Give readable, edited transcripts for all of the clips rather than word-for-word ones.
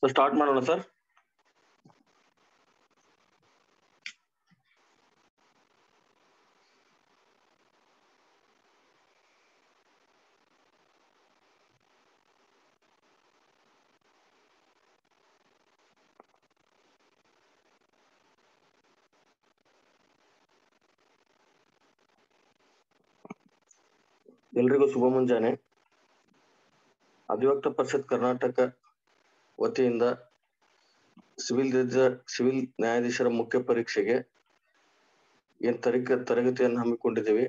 So start ಮಾಡೋಣ sir. ಎಲ್ರಿಗೂ ಶುಭ ಮುಂಜಾನೆ. ಅಧಿವಕ್ತ ಪರಿಷತ್ ಕರ್ನಾಟಕ ವತಿಯಿಂದ ಸಿವಿಲ್ ನ್ಯಾಯಾಧೀಶರ ಮುಖ್ಯ ಪರೀಕ್ಷೆಗೆ ಏನ್ ತರಗತಿಯನ್ನು ಹಮ್ಮಿಕೊಂಡಿದ್ದೀವಿ.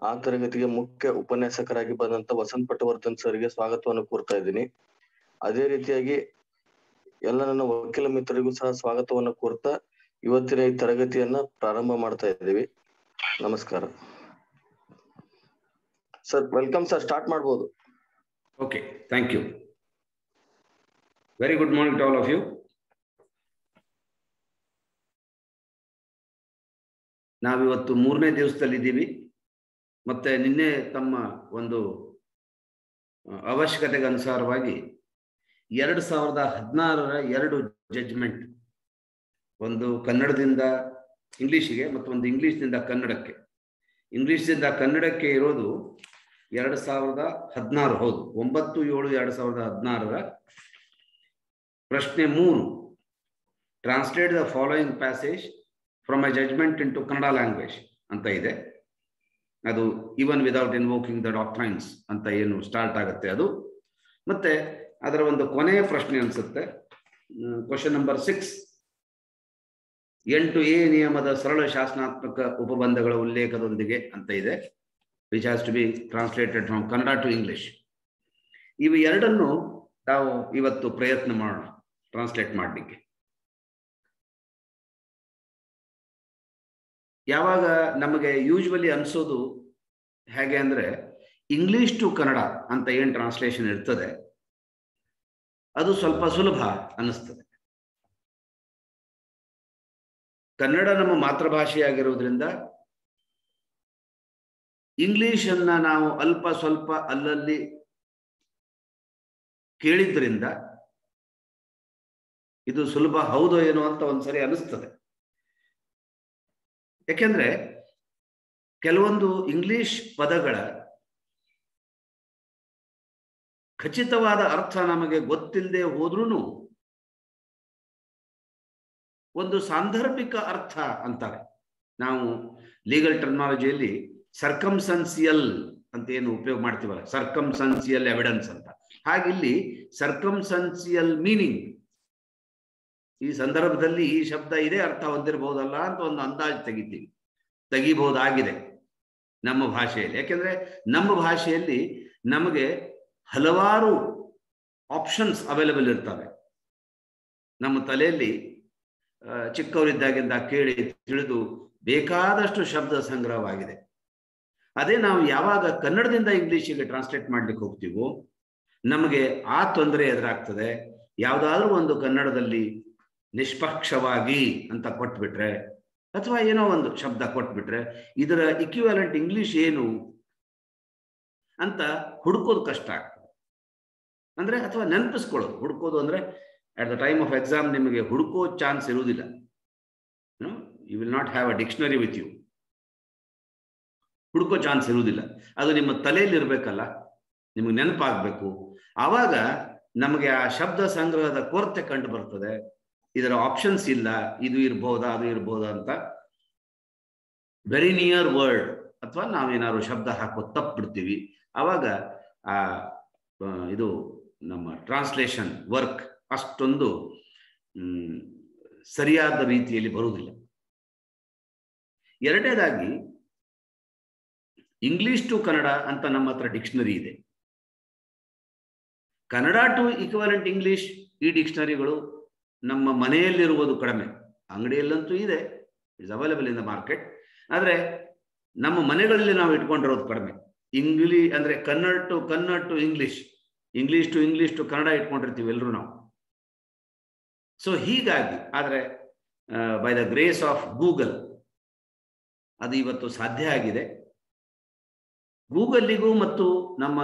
ಆ ತರಗತಿಗೆ ಮುಖ್ಯ ಉಪನ್ಯಾಸಕರಾಗಿ ಬಂದಂತ ವಸಂತ್ ಪಟವರ್ಧನ್ ಸರ್ಗೆ ಸ್ವಾಗತವನ್ನು ಕೋರ್ತಾ ಇದ್ದೀನಿ. ಅದೇ ರೀತಿಯಾಗಿ ಎಲ್ಲ ನನ್ನ ವಕೀಲ ಮಿತ್ರರಿಗೂ ಸಹ ಸ್ವಾಗತವನ್ನು ಕೋರ್ತಾ ಇವತ್ತಿನ ಈ ತರಗತಿಯನ್ನ ಪ್ರಾರಂಭ ಮಾಡ್ತಾ ಇದ್ದೀವಿ. ನಮಸ್ಕಾರ ಸರ್. Welcome sir. ಸ್ಟಾರ್ಟ್ ಮಾಡಬಹುದು. Okay, thank you. Very good morning to all of you. ನಾವಿವತ್ತು 3ನೇ ದಿವಸದಲ್ಲಿದ್ದೀವಿ. ಮತ್ತೆ ನಿನ್ನೆ ತಮ್ಮ ಒಂದು ಅವಶ್ಯಕತೆಗೆ ಅನುಸಾರವಾಗಿ 2016ರ 2 ಜಡ್ಜ್ಮೆಂಟ್, ಒಂದು ಕನ್ನಡದಿಂದ ಇಂಗ್ಲಿಷಿಗೆ ಮತ್ತು ಒಂದು ಇಂಗ್ಲಿಷ್ನಿಂದ ಕನ್ನಡಕ್ಕೆ. ಇಂಗ್ಲಿಷ್ನಿಂದ ಕನ್ನಡಕ್ಕೆ ಇರೋದು 2016, ಹೌದು, 9/7/2016ರ ಪ್ರಶ್ನೆ 3, translate the following passage from a judgement into Kannada language ಅಂತ ಇದೆ. ಅದು even without invoking the doctrines ಅಂತ ಏನು ಸ್ಟಾರ್ಟ್ ಆಗುತ್ತೆ ಅದು. ಮತ್ತೆ ಅದರ ಒಂದು ಕೊನೆಯ ಪ್ರಶ್ನೆ ಅನ್ಸುತ್ತೆ, ಕ್ವಶನ್ ನಂಬರ್ 6, 8A ನಿಯಮದ ಸರಳ ಶಾಸನಾತ್ಮಕ ಉಪಬಂಧಗಳ ಉಲ್ಲೇಖದೊಂದಿಗೆ ಅಂತ ಇದೆ, which has to be translated from Kannada to English. ಇವು ಎರಡನ್ನು ನಾವು ಇವತ್ತು ಪ್ರಯತ್ನ ಮಾಡೋಣ ಟ್ರಾನ್ಸ್ಲೇಟ್ ಮಾಡಲಿಕ್ಕೆ. ಯಾವಾಗ ನಮಗೆ ಯೂಶುವಲಿ ಅನ್ಸೋದು ಹೇಗೆ ಅಂದ್ರೆ, ಇಂಗ್ಲಿಷ್ ಟು ಕನ್ನಡ ಅಂತ ಏನ್ ಟ್ರಾನ್ಸ್ಲೇಷನ್ ಇರ್ತದೆ ಅದು ಸ್ವಲ್ಪ ಸುಲಭ ಅನ್ನಿಸ್ತದೆ. ಕನ್ನಡ ನಮ್ಮ ಮಾತೃಭಾಷೆಯಾಗಿರೋದ್ರಿಂದ ಇಂಗ್ಲಿಷನ್ನ ನಾವು ಅಲ್ಪ ಸ್ವಲ್ಪ ಅಲ್ಲಲ್ಲಿ ಕೇಳಿದ್ರಿಂದ ಇದು ಸುಲಭ ಹೌದೋ ಏನೋ ಅಂತ ಒಂದ್ಸರಿ ಅನಿಸ್ತದೆ. ಯಾಕೆಂದ್ರೆ ಕೆಲವೊಂದು ಇಂಗ್ಲಿಷ್ ಪದಗಳ ಖಚಿತವಾದ ಅರ್ಥ ನಮಗೆ ಗೊತ್ತಿಲ್ಲದೆ ಹೋದ್ರೂ ಒಂದು ಸಾಂದರ್ಭಿಕ ಅರ್ಥ ಅಂತಾರೆ. ನಾವು ಲೀಗಲ್ ಟರ್ಮಿನಾಲಜಿಯಲ್ಲಿ ಸರ್ಕಮ್ಸನ್ಸಿಯಲ್ ಅಂತ ಏನು ಉಪಯೋಗ ಮಾಡ್ತೀವಲ್ಲ, ಸರ್ಕಮ್ಸನ್ಸಿಯಲ್ ಎವಿಡೆನ್ಸ್ ಅಂತ, ಹಾಗಿಲ್ಲಿ ಸರ್ಕಮ್ಸನ್ಸಿಯಲ್ ಮೀನಿಂಗ್, ಈ ಸಂದರ್ಭದಲ್ಲಿ ಈ ಶಬ್ದ ಇದೇ ಅರ್ಥ ಹೊಂದಿರಬಹುದಲ್ಲ ಅಂತ ಒಂದು ಅಂದಾಜು ತೆಗಿಬಹುದಾಗಿದೆ ನಮ್ಮ ಭಾಷೆಯಲ್ಲಿ. ಯಾಕೆಂದ್ರೆ ನಮ್ಮ ಭಾಷೆಯಲ್ಲಿ ನಮಗೆ ಹಲವಾರು ಆಪ್ಷನ್ಸ್ ಅವೈಲಬಲ್ ಇರ್ತವೆ. ನಮ್ಮ ತಲೆಯಲ್ಲಿ ಚಿಕ್ಕವರಿದ್ದಾಗಿಂದ ಕೇಳಿ ತಿಳಿದು ಬೇಕಾದಷ್ಟು ಶಬ್ದ ಸಂಗ್ರಹವಾಗಿದೆ. ಅದೇ ನಾವು ಯಾವಾಗ ಕನ್ನಡದಿಂದ ಇಂಗ್ಲಿಷಿಗೆ ಟ್ರಾನ್ಸ್ಲೇಟ್ ಮಾಡ್ಲಿಕ್ಕೆ ಹೋಗ್ತೀವೋ ನಮಗೆ ಆ ತೊಂದರೆ ಎದುರಾಗ್ತದೆ. ಯಾವುದಾದ್ರೂ ಒಂದು ಕನ್ನಡದಲ್ಲಿ ನಿಷ್ಪಕ್ಷವಾಗಿ ಅಂತ ಕೊಟ್ಬಿಟ್ರೆ ಅಥವಾ ಏನೋ ಒಂದು ಶಬ್ದ ಕೊಟ್ಬಿಟ್ರೆ ಇದರ ಇಕ್ವಿವಾಲೆಂಟ್ ಇಂಗ್ಲಿಷ್ ಏನು ಅಂತ ಹುಡುಕೋದು ಕಷ್ಟ ಆಗ್ತದೆ. ಅಂದ್ರೆ ಅಥವಾ ನೆನಪಿಸ್ಕೊಳ್ಳೋದು, ಹುಡುಕೋದು ಅಂದ್ರೆ at the time of exam ನಿಮಗೆ ಹುಡುಕೋ ಚಾನ್ಸ್ ಇರುವುದಿಲ್ಲ. You will not have a dictionary with you. ಹುಡುಕೋ ಚಾನ್ಸ್ ಇರುವುದಿಲ್ಲ. ಅದು ನಿಮ್ಮ ತಲೆಯಲ್ಲಿ ಇರಬೇಕಲ್ಲ, ನಿಮಗೆ ನೆನಪಾಗಬೇಕು. ಆವಾಗ ನಮಗೆ ಆ ಶಬ್ದ ಸಂಗ್ರಹದ ಕೊರತೆ ಕಂಡು ಬರ್ತದೆ. ಇದರ ಆಪ್ಷನ್ಸ್ ಇಲ್ಲ, ಇದು ಇರ್ಬೋದಾ ಅದು ಇರ್ಬೋದಾ ಅಂತ. ವೆರಿ ನಿಯರ್ ವರ್ಡ್ ಅಥವಾ ನಾವೇನಾದ್ರು ಶಬ್ದ ಹಾಕೋದು ತಪ್ಪಿಬಿಡ್ತೀವಿ. ಆವಾಗ ಆ ಇದು ನಮ್ಮ ಟ್ರಾನ್ಸ್ಲೇಷನ್ ವರ್ಕ್ ಅಷ್ಟೊಂದು ಸರಿಯಾದ ರೀತಿಯಲ್ಲಿ ಬರುವುದಿಲ್ಲ. ಎರಡನೇದಾಗಿ ಇಂಗ್ಲಿಷ್ ಟು ಕನ್ನಡ ಅಂತ ನಮ್ಮ ಹತ್ರ ಡಿಕ್ಷನರಿ ಇದೆ. ಕನ್ನಡ ಟು ಇಕ್ವಿವಾಲೆಂಟ್ ಇಂಗ್ಲಿಷ್ ಈ ಡಿಕ್ಷನರಿಗಳು ನಮ್ಮ ಮನೆಯಲ್ಲಿರುವುದು ಕಡಿಮೆ. ಅಂಗಡಿಯಲ್ಲಂತೂ ಇದೆ, it's available in the market. ಆದರೆ ನಮ್ಮ ಮನೆಗಳಲ್ಲಿ ನಾವು ಇಟ್ಕೊಂಡಿರೋದು ಕಡಿಮೆ. ಅಂದ್ರೆ Kannada to English, English to Kannada ಇಟ್ಕೊಂಡಿರ್ತೀವಿ ಎಲ್ಲರೂ ನಾವು. ಸೊ ಹೀಗಾಗಿ ಆದರೆ by the grace of Google ಅದು ಇವತ್ತು ಸಾಧ್ಯ ಆಗಿದೆ. ಗೂಗಲ್ಲಿಗೂ ಮತ್ತು ನಮ್ಮ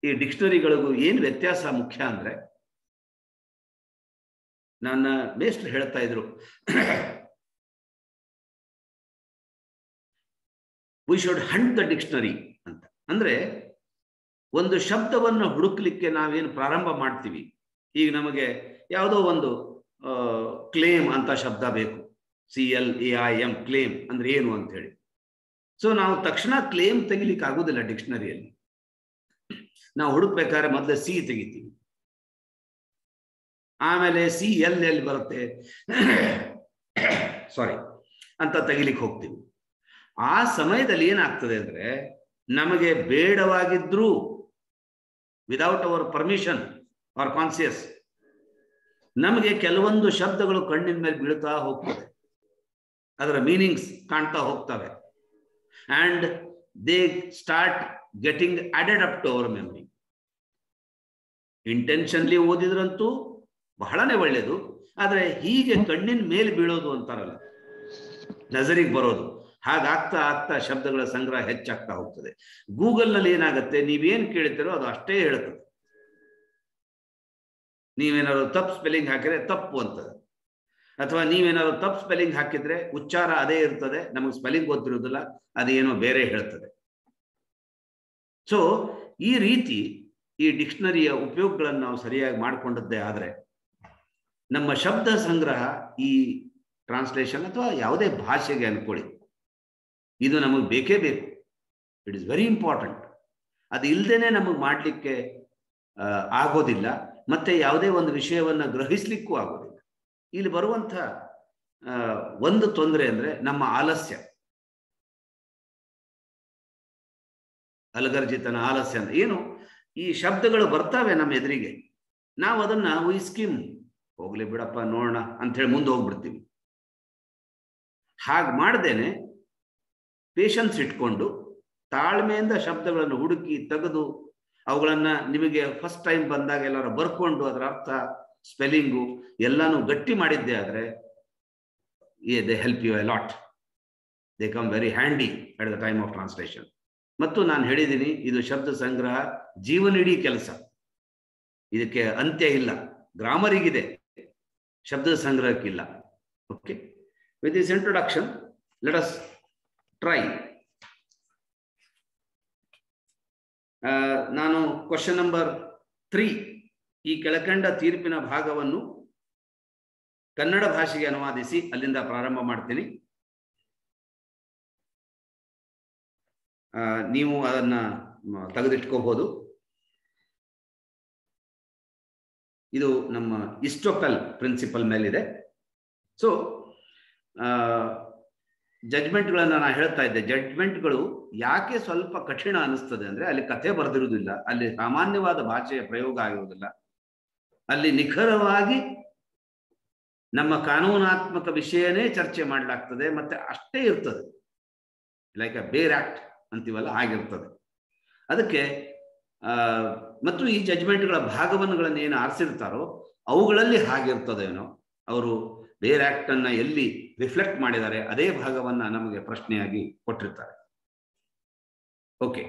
ಈ ಡಿಕ್ಷನರಿಗಳಿಗೂ ಏನು ವ್ಯತ್ಯಾಸ ಮುಖ್ಯ ಅಂದ್ರೆ, ನನ್ನ ಮೇಷ್ಟ್ರು ಹೇಳ್ತಾ ಇದ್ರು, we should Hunt the dictionary ಅಂತ. ಅಂದ್ರೆ ಒಂದು ಶಬ್ದವನ್ನು ಹುಡುಕ್ಲಿಕ್ಕೆ ನಾವೇನು ಪ್ರಾರಂಭ ಮಾಡ್ತೀವಿ, ಈಗ ನಮಗೆ ಯಾವುದೋ ಒಂದು ಕ್ಲೇಮ್ ಅಂತ ಶಬ್ದ ಬೇಕು, CLAIM ಕ್ಲೇಮ್ ಅಂದ್ರೆ ಏನು ಅಂತ ಹೇಳಿ. ಸೊ ನಾವು ತಕ್ಷಣ ಕ್ಲೇಮ್ ತೆಗಿಲಿಕ್ಕೆ ಆಗುದಿಲ್ಲ ಡಿಕ್ಷನರಿಯಲ್ಲಿ. ನಾವು ಹುಡುಕ್ಬೇಕಾದ್ರೆ ಮೊದಲೇ ಸಿ ತೆಗಿತೀವಿ, ಆಮೇಲೆ CL ಬರುತ್ತೆ ಸಾರಿ ಅಂತ ತೆಗಿಲಿಕ್ಕೆ ಹೋಗ್ತೀವಿ. ಆ ಸಮಯದಲ್ಲಿ ಏನಾಗ್ತದೆ ಅಂದ್ರೆ ನಮಗೆ ಬೇಡವಾಗಿದ್ರೂ without our permission or conscious ನಮಗೆ ಕೆಲವೊಂದು ಶಬ್ದಗಳು ಕಣ್ಣಿನ ಮೇಲೆ ಬೀಳ್ತಾ ಹೋಗ್ತವೆ, ಅದರ ಮೀನಿಂಗ್ಸ್ ಕಾಣ್ತಾ ಹೋಗ್ತವೆ, and they start getting added up to our memory. Intentionally ಓದಿದ್ರಂತೂ ಬಹಳನೇ ಒಳ್ಳೇದು, ಆದ್ರೆ ಹೀಗೆ ಕಣ್ಣಿನ ಮೇಲೆ ಬೀಳೋದು ಅಂತಾರಲ್ಲ, ನಜರಿಗೆ ಬರೋದು, ಹಾಗಾಗ್ತಾ ಆಗ್ತಾ ಶಬ್ದಗಳ ಸಂಗ್ರಹ ಹೆಚ್ಚಾಗ್ತಾ ಹೋಗ್ತದೆ. ಗೂಗಲ್ ನಲ್ಲಿ ಏನಾಗುತ್ತೆ, ನೀವೇನ್ ಕೇಳ್ತೀರೋ ಅದು ಅಷ್ಟೇ ಹೇಳ್ತದೆ. ನೀವೇನಾದ್ರು ತಪ್ಪು ಸ್ಪೆಲ್ಲಿಂಗ್ ಹಾಕಿದ್ರೆ ತಪ್ಪು ಅಂತದೆ, ಅಥವಾ ನೀವೇನಾದ್ರು ತಪ್ಪು ಸ್ಪೆಲ್ಲಿಂಗ್ ಹಾಕಿದ್ರೆ ಉಚ್ಚಾರ ಅದೇ ಇರ್ತದೆ, ನಮಗೆ ಸ್ಪೆಲ್ಲಿಂಗ್ ಗೊತ್ತಿರೋದಿಲ್ಲ, ಅದೇನೋ ಬೇರೆ ಹೇಳ್ತದೆ. ಸೊ ಈ ರೀತಿ ಈ ಡಿಕ್ಷನರಿಯ ಉಪಯೋಗಗಳನ್ನು ನಾವು ಸರಿಯಾಗಿ ಮಾಡಿಕೊಂಡದ್ದೇ ಆದರೆ ನಮ್ಮ ಶಬ್ದ ಸಂಗ್ರಹ ಈ ಟ್ರಾನ್ಸ್ಲೇಷನ್ ಅಥವಾ ಯಾವುದೇ ಭಾಷೆಗೆ ಅನ್ಕೊಳ್ಳಿ, ಇದು ನಮಗೆ ಬೇಕೇ ಬೇಕು. It is very important. ಅದು ಇಲ್ಲದೇನೆ ನಮಗೆ ಮಾಡಲಿಕ್ಕೆ ಆಗೋದಿಲ್ಲ, ಮತ್ತೆ ಯಾವುದೇ ಒಂದು ವಿಷಯವನ್ನು ಗ್ರಹಿಸ್ಲಿಕ್ಕೂ ಆಗೋದಿಲ್ಲ. ಇಲ್ಲಿ ಬರುವಂಥ ಒಂದು ತೊಂದರೆ ಅಂದ್ರೆ ನಮ್ಮ ಆಲಸ್ಯ, ಅಲಗರ್ಜಿತನ ಆಲಸ್ಯ ಅಂತ. ಏನು, ಈ ಶಬ್ದಗಳು ಬರ್ತಾವೆ ನಮ್ಮ ಎದುರಿಗೆ, ನಾವು ಅದನ್ನ ಸ್ಕಿಮ್ ಹೋಗ್ಲಿ ಬಿಡಪ್ಪ ನೋಡೋಣ ಅಂತ ಹೇಳಿ ಮುಂದೆ ಹೋಗ್ಬಿಡ್ತೀವಿ. ಹಾಗೆ ಮಾಡ್ದೇನೆ ಪೇಷನ್ಸ್ ಇಟ್ಕೊಂಡು ತಾಳ್ಮೆಯಿಂದ ಶಬ್ದಗಳನ್ನು ಹುಡುಕಿ ತೆಗೆದು ಅವುಗಳನ್ನ ನಿಮಗೆ ಫಸ್ಟ್ ಟೈಮ್ ಬಂದಾಗ ಎಲ್ಲರೂ ಬರ್ಕೊಂಡು ಅದರ ಅರ್ಥ ಸ್ಪೆಲ್ಲಿಂಗು ಎಲ್ಲಾನು ಗಟ್ಟಿ ಮಾಡಿದ್ದೆ ಆದರೆ they help you a lot. They come very handy at the time of translation. ಮತ್ತು ನಾನು ಹೇಳಿದ್ದೀನಿ, ಇದು ಶಬ್ದ ಸಂಗ್ರಹ ಜೀವನಿಡೀ ಕೆಲಸ, ಇದಕ್ಕೆ ಅಂತ್ಯ ಇಲ್ಲ. ಗ್ರಾಮರಿಗಿದೆ, ಶಬ್ದ ಸಂಗ್ರಹಕ್ಕಿಲ್ಲ. Okay, with this introduction let us try. ನಾನು ಕ್ವಶನ್ ನಂಬರ್ 3, ಈ ಕೆಳಕಂಡ ತೀರ್ಪಿನ ಭಾಗವನ್ನು ಕನ್ನಡ ಭಾಷೆಗೆ ಅನುವಾದಿಸಿ ಅಲ್ಲಿಂದ ಪ್ರಾರಂಭ ಮಾಡ್ತೀನಿ. ನೀವು ಅದನ್ನ ತೆಗೆದಿಟ್ಕೋಬಹುದು. ಇದು ನಮ್ಮ ಇಸ್ಟೋಪೆಲ್ ಪ್ರಿನ್ಸಿಪಲ್ ಮೇಲಿದೆ. ಸೊ ಜಡ್ಜ್ಮೆಂಟ್ಗಳನ್ನ ನಾನು ಹೇಳ್ತಾ ಇದ್ದೆ. ಜಡ್ಜ್ಮೆಂಟ್ಗಳು ಯಾಕೆ ಸ್ವಲ್ಪ ಕಠಿಣ ಅನಿಸ್ತದೆ ಅಂದ್ರೆ ಅಲ್ಲಿ ಕಥೆ ಬರೆದಿರುವುದಿಲ್ಲ, ಅಲ್ಲಿ ಸಾಮಾನ್ಯವಾದ ಭಾಷೆಯ ಪ್ರಯೋಗ ಆಗಿರುವುದಿಲ್ಲ, ಅಲ್ಲಿ ನಿಖರವಾಗಿ ನಮ್ಮ ಕಾನೂನಾತ್ಮಕ ವಿಷಯನೇ ಚರ್ಚೆ ಮಾಡಲಾಗ್ತದೆ, ಮತ್ತೆ ಅಷ್ಟೇ ಇರ್ತದೆ. ಲೈಕ್ ಅ ಬೇರ್ ಆಕ್ಟ್ ಅಂತೀವಲ್ಲ, ಆಗಿರ್ತದೆ. ಅದಕ್ಕೆ ಮತ್ತು ಈ ಜಡ್ಜ್ಮೆಂಟ್ಗಳ ಭಾಗವನ್ನುಗಳನ್ನು ಏನು ಆರಿಸಿರ್ತಾರೋ ಅವುಗಳಲ್ಲಿ ಹಾಗಿರ್ತದೇನೋ, ಅವರು ಬೇರ್ ಆಕ್ಟ್ ಅನ್ನ ಎಲ್ಲಿ ರಿಫ್ಲೆಕ್ಟ್ ಮಾಡಿದ್ದಾರೆ ಅದೇ ಭಾಗವನ್ನ ನಮಗೆ ಪ್ರಶ್ನೆಯಾಗಿ ಕೊಟ್ಟಿರ್ತಾರೆ. ಓಕೆ,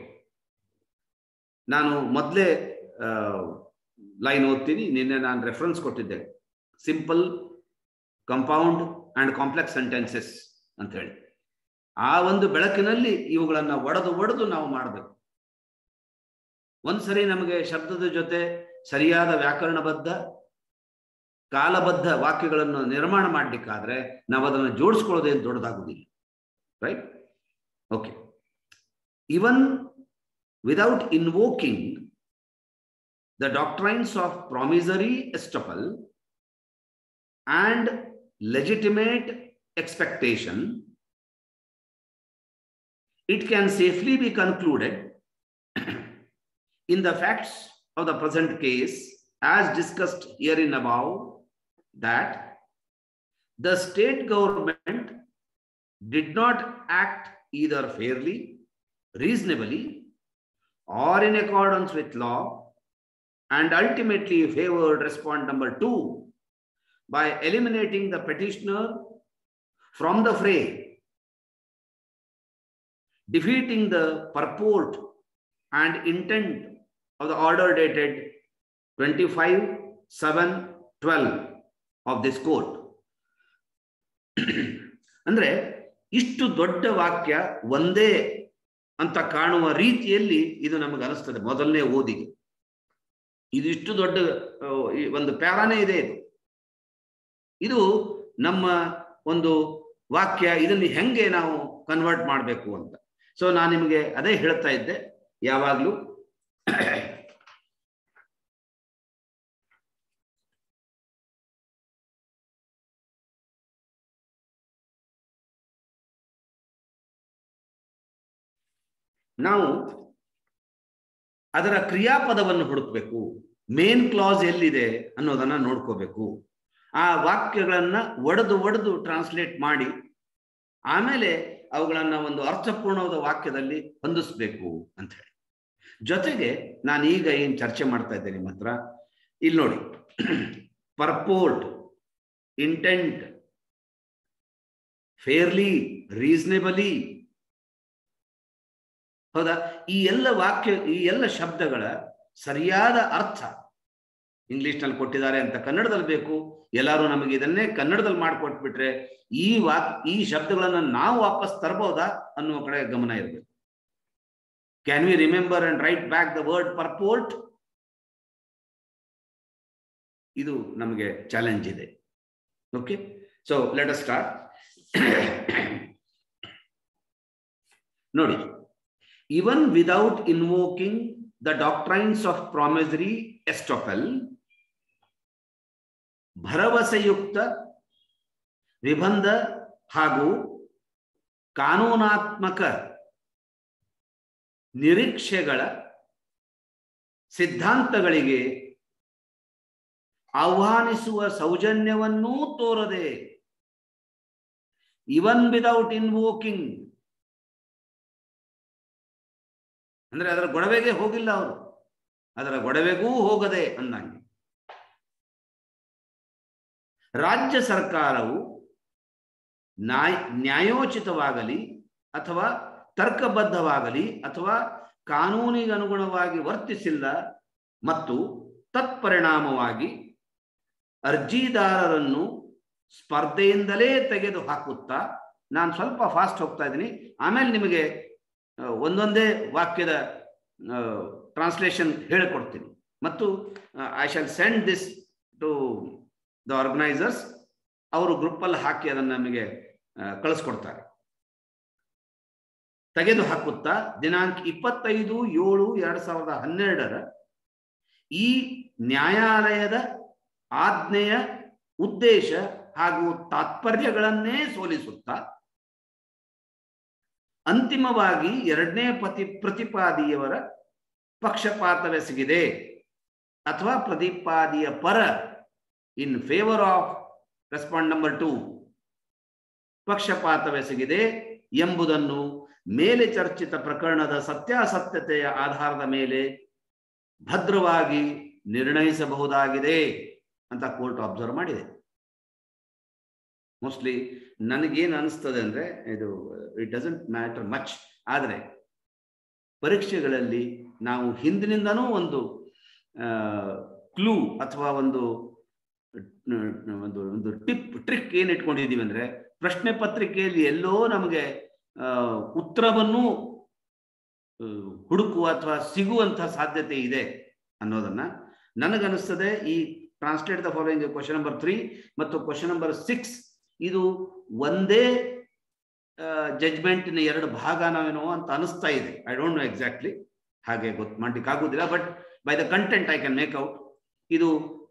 ನಾನು ಮೊದಲೇ ಲೈನ್ ಓದ್ತೀನಿ. ನಿನ್ನೆ ನಾನು ರೆಫರೆನ್ಸ್ ಕೊಟ್ಟಿದ್ದೆ, simple, compound and complex sentences ಅಂತ ಹೇಳಿ. ಆ ಒಂದು ಬೆಳಕಿನಲ್ಲಿ ಇವುಗಳನ್ನ ಒಡೆದು ನಾವು ಮಾಡಬೇಕು. ಒಂದ್ಸರಿ ನಮಗೆ ಶಬ್ದದ ಜೊತೆ ಸರಿಯಾದ ವ್ಯಾಕರಣಬದ್ಧ ಕಾಲಬದ್ಧ ವಾಕ್ಯಗಳನ್ನು ನಿರ್ಮಾಣ ಮಾಡಲಿಕ್ಕಾದ್ರೆ ನಾವು ಅದನ್ನು ಜೋಡಿಸ್ಕೊಳ್ಳೋದೇನು ದೊಡ್ಡದಾಗುವುದಿಲ್ಲ, right? Okay, even without invoking the doctrines of promissory estoppel and legitimate expectation, it can safely be concluded in the facts of the present case as discussed herein above that the state government did not act either fairly, reasonably, or in accordance with law, and ultimately favored respondent number 2 by eliminating the petitioner from the fray, defeating the purport and intent of the order dated 25/7/12 of this court. ಅಂದ್ರೆ ಇಷ್ಟು ದೊಡ್ಡ ವಾಕ್ಯ ಒಂದೇ ಅಂತ ಕಾಣುವ ರೀತಿಯಲ್ಲಿ ಇದು ನಮಗೆ ಅನಿಸ್ತದೆ ಮೊದಲನೇ ಓದಿಗೆ. ಇದು ಇಷ್ಟು ದೊಡ್ಡ ಒಂದು ಪ್ಯಾರಾನೇ ಇದೆ. ಇದು ನಮ್ಮ ಒಂದು ವಾಕ್ಯ, ಇದನ್ನು ಹೆಂಗೆ ನಾವು ಕನ್ವರ್ಟ್ ಮಾಡಬೇಕು ಅಂತ. ಸೊ ನಾನು ನಿಮಗೆ ಅದೇ ಹೇಳ್ತಾ ಇದ್ದೆ ಯಾವಾಗಲೂ. ನಾವು ಅದರ ಕ್ರಿಯಾಪದವನ್ನು ಹುಡುಕಬೇಕು, ಮೇನ್ ಕ್ಲಾಸ್ ಎಲ್ಲಿದೆ ಅನ್ನೋದನ್ನ ನೋಡ್ಕೋಬೇಕು. ಆ ವಾಕ್ಯಗಳನ್ನ ಒಡೆದು ಟ್ರಾನ್ಸ್ಲೇಟ್ ಮಾಡಿ ಆಮೇಲೆ ಅವುಗಳನ್ನ ಒಂದು ಅರ್ಥಪೂರ್ಣವಾದ ವಾಕ್ಯದಲ್ಲಿ ಹೊಂದಿಸ್ಬೇಕು ಅಂತ ಹೇಳಿ. ಜೊತೆಗೆ ನಾನು ಈಗ ಏನ್ ಚರ್ಚೆ ಮಾಡ್ತಾ ಇದ್ದೇನೆ ನಿಮ್ಮ ಹತ್ರ, ಇಲ್ಲಿ ನೋಡಿ, ಪರ್ಪೋರ್ಟ್, ಇಂಟೆಂಟ್, ಫೇರ್ಲಿ, ರೀಸನೇಬಲಿ, ಹೌದಾ, ಈ ಎಲ್ಲ ಶಬ್ದಗಳ ಸರಿಯಾದ ಅರ್ಥ ಇಂಗ್ಲಿಷ್ನಲ್ಲಿ ಕೊಟ್ಟಿದ್ದಾರೆ ಅಂತ ಕನ್ನಡದಲ್ಲಿ ಬೇಕು. ಎಲ್ಲರೂ ನಮಗೆ ಇದನ್ನೇ ಕನ್ನಡದಲ್ಲಿ ಮಾಡಿಕೊಟ್ಬಿಟ್ರೆ ಈ ಶಬ್ದಗಳನ್ನ ನಾವು ವಾಪಸ್ ತರಬಹುದಾ ಅನ್ನುವ ಕಡೆ ಗಮನ ಇರಬೇಕು. Can we remember and write back the word purport? ಇದು ನಮಗೆ ಚಾಲೆಂಜ್ ಇದೆ. Okay, so let us start. ನೋಡಿ, even without invoking the doctrines of promissory estoppel, ಭರವಸೆಯುಕ್ತ ವಿಬಂಧ ಹಾಗೂ ಕಾನೂನಾತ್ಮಕ ನಿರೀಕ್ಷೆಗಳ ಸಿದ್ಧಾಂತಗಳಿಗೆ ಆಹ್ವಾನಿಸುವ ಸೌಜನ್ಯವನ್ನೂ ತೋರದೆ, ಇವನ್ ವಿದೌಟ್ ಇನ್ವೋಕಿಂಗ್ ಅಂದ್ರೆ ಅದರ ಗೊಡವೆಗೆ ಹೋಗಿಲ್ಲ ಅವರು, ಅದರ ಗೊಡವೆಗೂ ಹೋಗದೆ ಅಂದಂಗೆ. ರಾಜ್ಯ ಸರ್ಕಾರವು ನ್ಯಾಯೋಚಿತವಾಗಲಿ ಅಥವಾ ತರ್ಕಬದ್ಧವಾಗಲಿ ಅಥವಾ ಕಾನೂನಿಗನುಗುಣವಾಗಿ ವರ್ತಿಸಿಲ್ಲ ಮತ್ತು ತತ್ಪರಿಣಾಮವಾಗಿ ಅರ್ಜಿದಾರರನ್ನು ಸ್ಪರ್ಧೆಯಿಂದಲೇ ತೆಗೆದು ಹಾಕುತ್ತಾ, ನಾನು ಸ್ವಲ್ಪ ಫಾಸ್ಟ್ ಹೋಗ್ತಾ ಇದ್ದೀನಿ, ಆಮೇಲೆ ನಿಮಗೆ ಒಂದೊಂದೇ ವಾಕ್ಯದ ಟ್ರಾನ್ಸ್ಲೇಷನ್ ಹೇಳಿಕೊಡ್ತೀನಿ ಮತ್ತು I shall send this to the organisers. ಅವರು ಗ್ರೂಪಲ್ಲಿ ಹಾಕಿ ಅದನ್ನು ನಮಗೆ ಕಳಿಸ್ಕೊಡ್ತಾರೆ. ತೆಗೆದು ಹಾಕುತ್ತಾ ದಿನಾಂಕ 25/7/2012 ಈ ನ್ಯಾಯಾಲಯದ ಆಜ್ಞೆಯ ಉದ್ದೇಶ ಹಾಗೂ ತಾತ್ಪರ್ಯಗಳನ್ನೇ ಸೋಲಿಸುತ್ತಾ ಅಂತಿಮವಾಗಿ ಎರಡನೇ ಪ್ರತಿಪಾದಿಯವರ ಪಕ್ಷಪಾತವೆಸಗಿದೆ ಅಥವಾ ಪ್ರತಿಪಾದಿಯ ಪರ in favour of respond number 2 ಪಕ್ಷಪಾತವೆಸಗಿದೆ ಎಂಬುದನ್ನು ಮೇಲೆ ಚರ್ಚಿತ ಪ್ರಕರಣದ ಸತ್ಯಾಸತ್ಯತೆಯ ಆಧಾರದ ಮೇಲೆ ಭದ್ರವಾಗಿ ನಿರ್ಣಯಿಸಬಹುದಾಗಿದೆ ಅಂತ ಕೋರ್ಟ್ ಅಬ್ಸರ್ವ್ ಮಾಡಿದೆ. ಮೋಸ್ಟ್ಲಿ ನನಗೇನು ಅನಿಸ್ತದೆ ಅಂದ್ರೆ, ಇದು ಇಟ್ ಡಸಂಟ್ ಮ್ಯಾಟರ್ ಮಚ್, ಆದರೆ ಪರೀಕ್ಷೆಗಳಲ್ಲಿ ನಾವು ಹಿಂದಿನಿಂದನೂ ಒಂದು ಕ್ಲೂ ಅಥವಾ ಒಂದು ಟ್ರಿಕ್ ಏನ್ ಇಟ್ಕೊಂಡಿದೀವಿ ಅಂದ್ರೆ, ಪ್ರಶ್ನೆ ಪತ್ರಿಕೆಯಲ್ಲಿ ಎಲ್ಲೋ ನಮಗೆ ಉತ್ತರವನ್ನು ಹುಡುಕುವ ಅಥವಾ ಸಿಗುವಂತಹ ಸಾಧ್ಯತೆ ಇದೆ ಅನ್ನೋದನ್ನ ನನಗನ್ನಿಸ್ತದೆ. ಈ translate the following question number 3 ಮತ್ತು ಕ್ವಶನ್ ನಂಬರ್ 6 ಇದು ಒಂದೇ ಜಜ್ಮೆಂಟಿನ 2 ಭಾಗನವೇನೋ ಅಂತ ಅನಿಸ್ತಾ ಇದೆ. ಐ ಡೋಂಟ್ ನೋ ಎಕ್ಸಾಕ್ಟ್ಲಿ, ಹಾಗೆ ಮಾಡ್ಲಿಕ್ಕೆ ಆಗುದಿಲ್ಲ, but by the content I can make out. ಇದು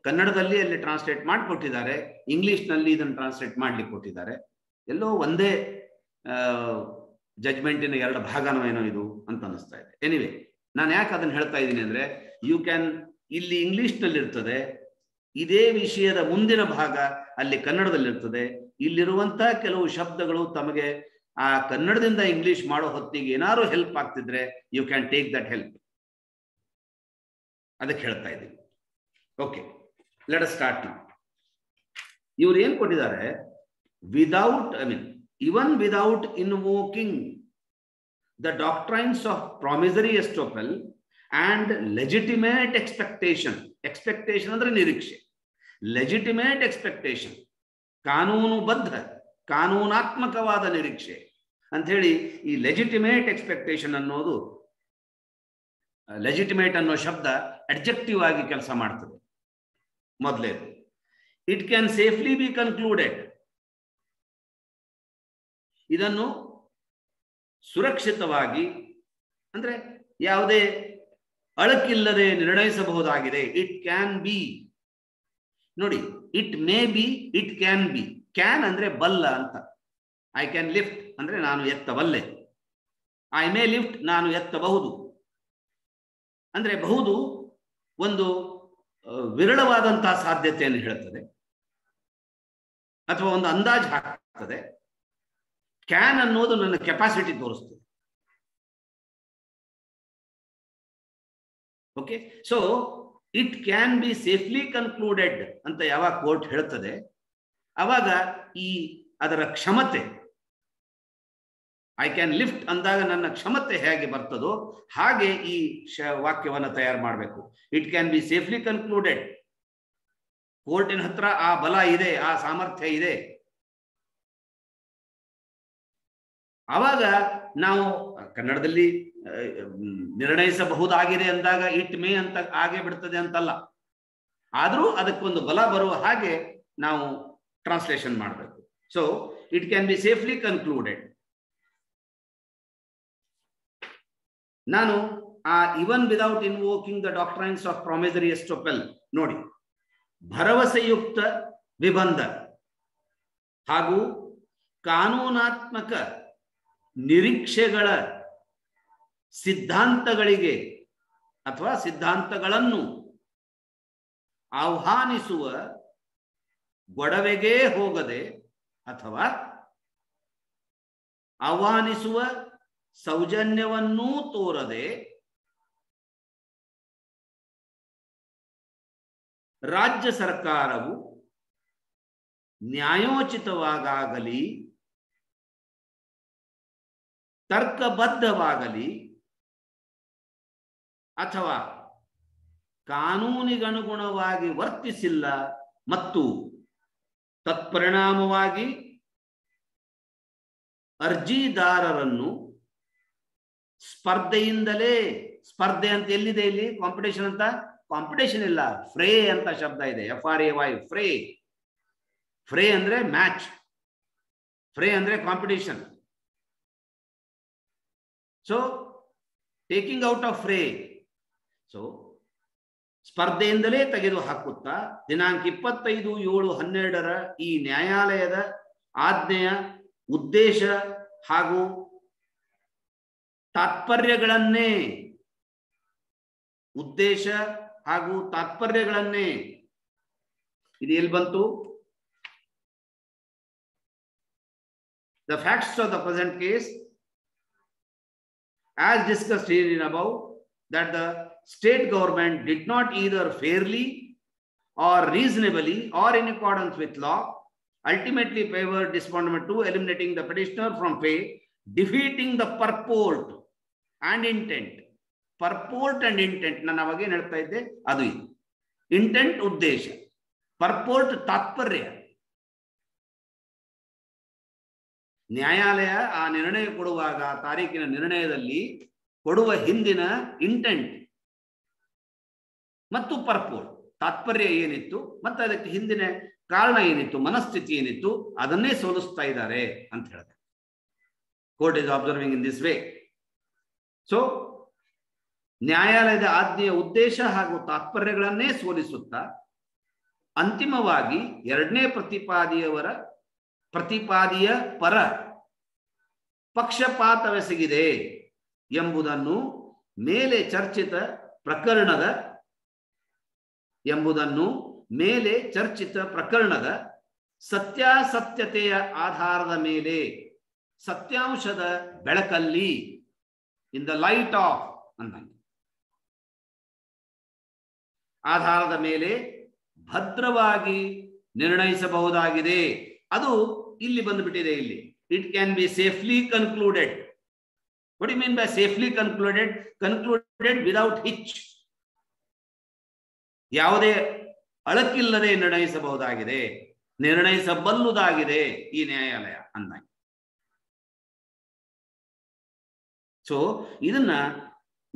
ಕನ್ನಡದಲ್ಲಿ ಅಲ್ಲಿ ಟ್ರಾನ್ಸ್ಲೇಟ್ ಮಾಡಿಕೊಟ್ಟಿದ್ದಾರೆ, ಇಂಗ್ಲಿಷ್ನಲ್ಲಿ ಇದನ್ನು ಟ್ರಾನ್ಸ್ಲೇಟ್ ಮಾಡ್ಲಿಕ್ಕೆ ಕೊಟ್ಟಿದ್ದಾರೆ. ಎಲ್ಲೋ ಒಂದೇ ಜಜ್ಮೆಂಟಿನ 2 ಭಾಗನವೇನೋ ಇದು ಅಂತ ಅನಿಸ್ತಾ ಇದೆ. ಎನಿವೆ, ನಾನು ಯಾಕೆ ಅದನ್ನು ಹೇಳ್ತಾ ಇದ್ದೀನಿ ಅಂದ್ರೆ, ಯು ಕ್ಯಾನ್, ಇಲ್ಲಿ ಇಂಗ್ಲಿಷ್ನಲ್ಲಿ ಇರ್ತದೆ, ಇದೇ ವಿಷಯದ ಮುಂದಿನ ಭಾಗ ಅಲ್ಲಿ ಕನ್ನಡದಲ್ಲಿರ್ತದೆ. ಇಲ್ಲಿರುವಂತಹ ಕೆಲವು ಶಬ್ದಗಳು ತಮಗೆ ಆ ಕನ್ನಡದಿಂದ ಇಂಗ್ಲಿಷ್ ಮಾಡೋ ಹೊತ್ತಿಗೆ ಏನಾದ್ರು ಹೆಲ್ಪ್ ಆಗ್ತಿದ್ರೆ you can take that help. ಅದಕ್ಕೆ ಹೇಳ್ತಾ ಇದ್ದೀವಿ. Okay, let us start now. ಇವ್ರು ಏನ್ ಕೊಟ್ಟಿದ್ದಾರೆ, without even without invoking the doctrines of promissory estoppel and legitimate expectation ಅಂದ್ರೆ ನಿರೀಕ್ಷೆ, ಲೆಜಿಟಿಮೇಟ್ ಎಕ್ಸ್ಪೆಕ್ಟೇಷನ್, ಕಾನೂನುಬದ್ಧ ಕಾನೂನಾತ್ಮಕವಾದ ನಿರೀಕ್ಷೆ ಅಂತ ಹೇಳಿ ಈ ಲೆಜಿಟಿಮೇಟ್ ಎಕ್ಸ್ಪೆಕ್ಟೇಷನ್ ಅನ್ನೋದು, ಲೆಜಿಟಿಮೇಟ್ ಅನ್ನೋ ಶಬ್ದ ಅಡ್ಜೆಕ್ಟಿವ್ ಆಗಿ ಕೆಲಸ ಮಾಡ್ತದೆ. ಮೊದಲೇದು, it can safely be concluded, ಇದನ್ನು ಸುರಕ್ಷಿತವಾಗಿ ಅಂದ್ರೆ ಯಾವುದೇ ಅಳಕಿಲ್ಲದೆ ನಿರ್ಣಯಿಸಬಹುದಾಗಿದೆ. ಇಟ್ ಕ್ಯಾನ್ ಬಿ, ನೋಡಿ, it may be, it can be. Can ಅಂದ್ರೆ ಬಲ್ಲ ಅಂತ. ಐ ಕ್ಯಾನ್ ಲಿಫ್ಟ್ ಅಂದ್ರೆ ನಾನು ಎತ್ತಬಲ್ಲೆ. ಐ ಮೇ ಲಿಫ್ಟ್ ನಾನು ಎತ್ತಬಹುದು. ಅಂದ್ರೆ ಬಹುದು ಒಂದು ವಿರಳವಾದಂತಹ ಸಾಧ್ಯತೆಯನ್ನು ಹೇಳುತ್ತದೆ ಅಥವಾ ಒಂದು ಅಂದಾಜು ಹಾಕ್ತದೆ. ಕ್ಯಾನ್ ಅನ್ನೋದು ನನ್ನ ಕೆಪಾಸಿಟಿ ತೋರಿಸ್ತದೆ. Okay, so it can be safely concluded ಅಂತ ಯಾವಾಗ ಕೋರ್ಟ್ ಹೇಳ್ತದೆ ಅವಾಗ ಈ ಅದರ ಕ್ಷಮತೆ, ಐ ಕ್ಯಾನ್ ಲಿಫ್ಟ್ ಅಂದಾಗ ನನ್ನ ಕ್ಷಮತೆ ಹೇಗೆ ಬರ್ತದೋ ಹಾಗೆ ಈ ವಾಕ್ಯವನ್ನು ತಯಾರು ಮಾಡಬೇಕು. It can be safely concluded, ಕೋರ್ಟಿನ ಹತ್ರ ಆ ಬಲ ಇದೆ, ಆ ಸಾಮರ್ಥ್ಯ ಇದೆ. ಆವಾಗ ನಾವು ಕನ್ನಡದಲ್ಲಿ ನಿರ್ಣಯಿಸಬಹುದಾಗಿದೆ ಅಂದಾಗ ಇಟ್ ಮೇ ಅಂತ ಹಾಗೆ ಬಿಡ್ತದೆ ಅಂತಲ್ಲ, ಆದರೂ ಅದಕ್ಕೊಂದು ಬಲ ಬರುವ ಹಾಗೆ ನಾವು ಟ್ರಾನ್ಸ್ಲೇಷನ್ ಮಾಡಬೇಕು. So it can be safely concluded. ನಾನು ಆ even without invoking the doctrines of promissory estoppel ನೋಡಿ, ಭರವಸೆಯುಕ್ತ ವಿಬಂಧ ಹಾಗೂ ಕಾನೂನಾತ್ಮಕ ನಿರೀಕ್ಷೆಗಳ ಸಿದ್ಧಾಂತಗಳಿಗೆ ಅಥವಾ ಸಿದ್ಧಾಂತಗಳನ್ನು ಆಹ್ವಾನಿಸುವ ಗೊಡವೆಗೆ ಹೋಗದೆ ಅಥವಾ ಆಹ್ವಾನಿಸುವ ಸೌಜನ್ಯವನ್ನೂ ತೋರದೆ ರಾಜ್ಯ ಸರ್ಕಾರವು ನ್ಯಾಯೋಚಿತವಾಗಲಿ ತರ್ಕಬದ್ಧವಾಗಲಿ ಅಥವಾ ಕಾನೂನಿಗನುಗುಣವಾಗಿ ವರ್ತಿಸಿಲ್ಲ ಮತ್ತು ತತ್ಪರಿಣಾಮವಾಗಿ ಅರ್ಜಿದಾರರನ್ನು ಸ್ಪರ್ಧೆಯಿಂದಲೇ, ಸ್ಪರ್ಧೆ ಅಂತ ಎಲ್ಲಿದೆ ಇಲ್ಲಿ, ಕಾಂಪಿಟೇಷನ್ ಅಂತ, ಕಾಂಪಿಟೇಷನ್ ಇಲ್ಲ, ಫ್ರೇ ಅಂತ ಶಬ್ದ ಇದೆ, FRAY, ಫ್ರೇ. ಫ್ರೇ ಅಂದ್ರೆ ಮ್ಯಾಚ್, ಫ್ರೇ ಅಂದ್ರೆ competition. So taking out of fray, so ಸ್ಪರ್ಧೆಯಿಂದಲೇ ತೆಗೆದು ಹಾಕುತ್ತಾ ದಿನಾಂಕ 25/7/12 ಈ ನ್ಯಾಯಾಲಯದ ಆಜ್ಞೆಯ ಉದ್ದೇಶ ಹಾಗೂ ತಾತ್ಪರ್ಯಗಳನ್ನೇ, ಉದ್ದೇಶ ಹಾಗೂ ತಾತ್ಪರ್ಯಗಳನ್ನೇ, ಇದು ಎಲ್ಲಿ ಬಂತು? The facts of the present case, as discussed here in above, that the state government did not either fairly or reasonably or in accordance with law ultimately favored Disbandment 2, eliminating the petitioner from pay, defeating the purport and intent. Purport and intent ನಾನು ಅವಾಗ ಏನು ಹೇಳ್ತಾ ಇದ್ದೆ, ಅದು ಇದು. Intent ಉದ್ದೇಶ, purport ತಾತ್ಪರ್ಯ. ನ್ಯಾಯಾಲಯ ಆ ನಿರ್ಣಯ ಕೊಡುವಾಗ, ತಾರೀಕಿನ ನಿರ್ಣಯದಲ್ಲಿ ಕೊಡುವ ಹಿಂದಿನ ಇಂಟೆಂಟ್ ಮತ್ತು ಪರ್ಪೋರ್ಟ್, ತಾತ್ಪರ್ಯ ಏನಿತ್ತು ಮತ್ತು ಅದಕ್ಕೆ ಹಿಂದಿನ ಕಾರಣ ಏನಿತ್ತು, ಮನಸ್ಥಿತಿ ಏನಿತ್ತು, ಅದನ್ನೇ ಸೋಲಿಸ್ತಾ ಇದ್ದಾರೆ ಅಂತ ಹೇಳಿದೆ. Court is observing in this way. So ನ್ಯಾಯಾಲಯದ ಆಜ್ಞೆಯ ಉದ್ದೇಶ ಹಾಗೂ ತಾತ್ಪರ್ಯಗಳನ್ನೇ ಸೋಲಿಸುತ್ತಾ ಅಂತಿಮವಾಗಿ ಎರಡನೇ ಪ್ರತಿಪಾದಿಯ ಪರ ಪಕ್ಷಪಾತವೆಸಗಿದೆ ಎಂಬುದನ್ನು ಮೇಲೆ ಚರ್ಚಿತ ಪ್ರಕರಣದ ಸತ್ಯಾಸತ್ಯತೆಯ ಆಧಾರದ ಮೇಲೆ, ಸತ್ಯಾಂಶದ ಬೆಳಕಲ್ಲಿ, ಇನ್ ದ ಲೈಟ್ ಆಫ್ ಅಂದಂಗೆ, ಆಧಾರದ ಮೇಲೆ ಭದ್ರವಾಗಿ ನಿರ್ಣಯಿಸಬಹುದಾಗಿದೆ. ಅದು ಇಲ್ಲಿ ಬಂದುಬಿಟ್ಟಿದೆ. ಇಲ್ಲಿ it can be safely concluded. What you mean by safely concluded? Concluded without hitch, ಯಾವುದೇ ಅಳಕಿಲ್ಲದೆ ನಿರ್ಣಯಿಸಬಹುದಾಗಿದೆ, ನಿರ್ಣಯಿಸಬಲ್ಲುದಾಗಿದೆ ಈ ನ್ಯಾಯಾಲಯ ಅಂದಾಗ. ಸೊ ಇದನ್ನ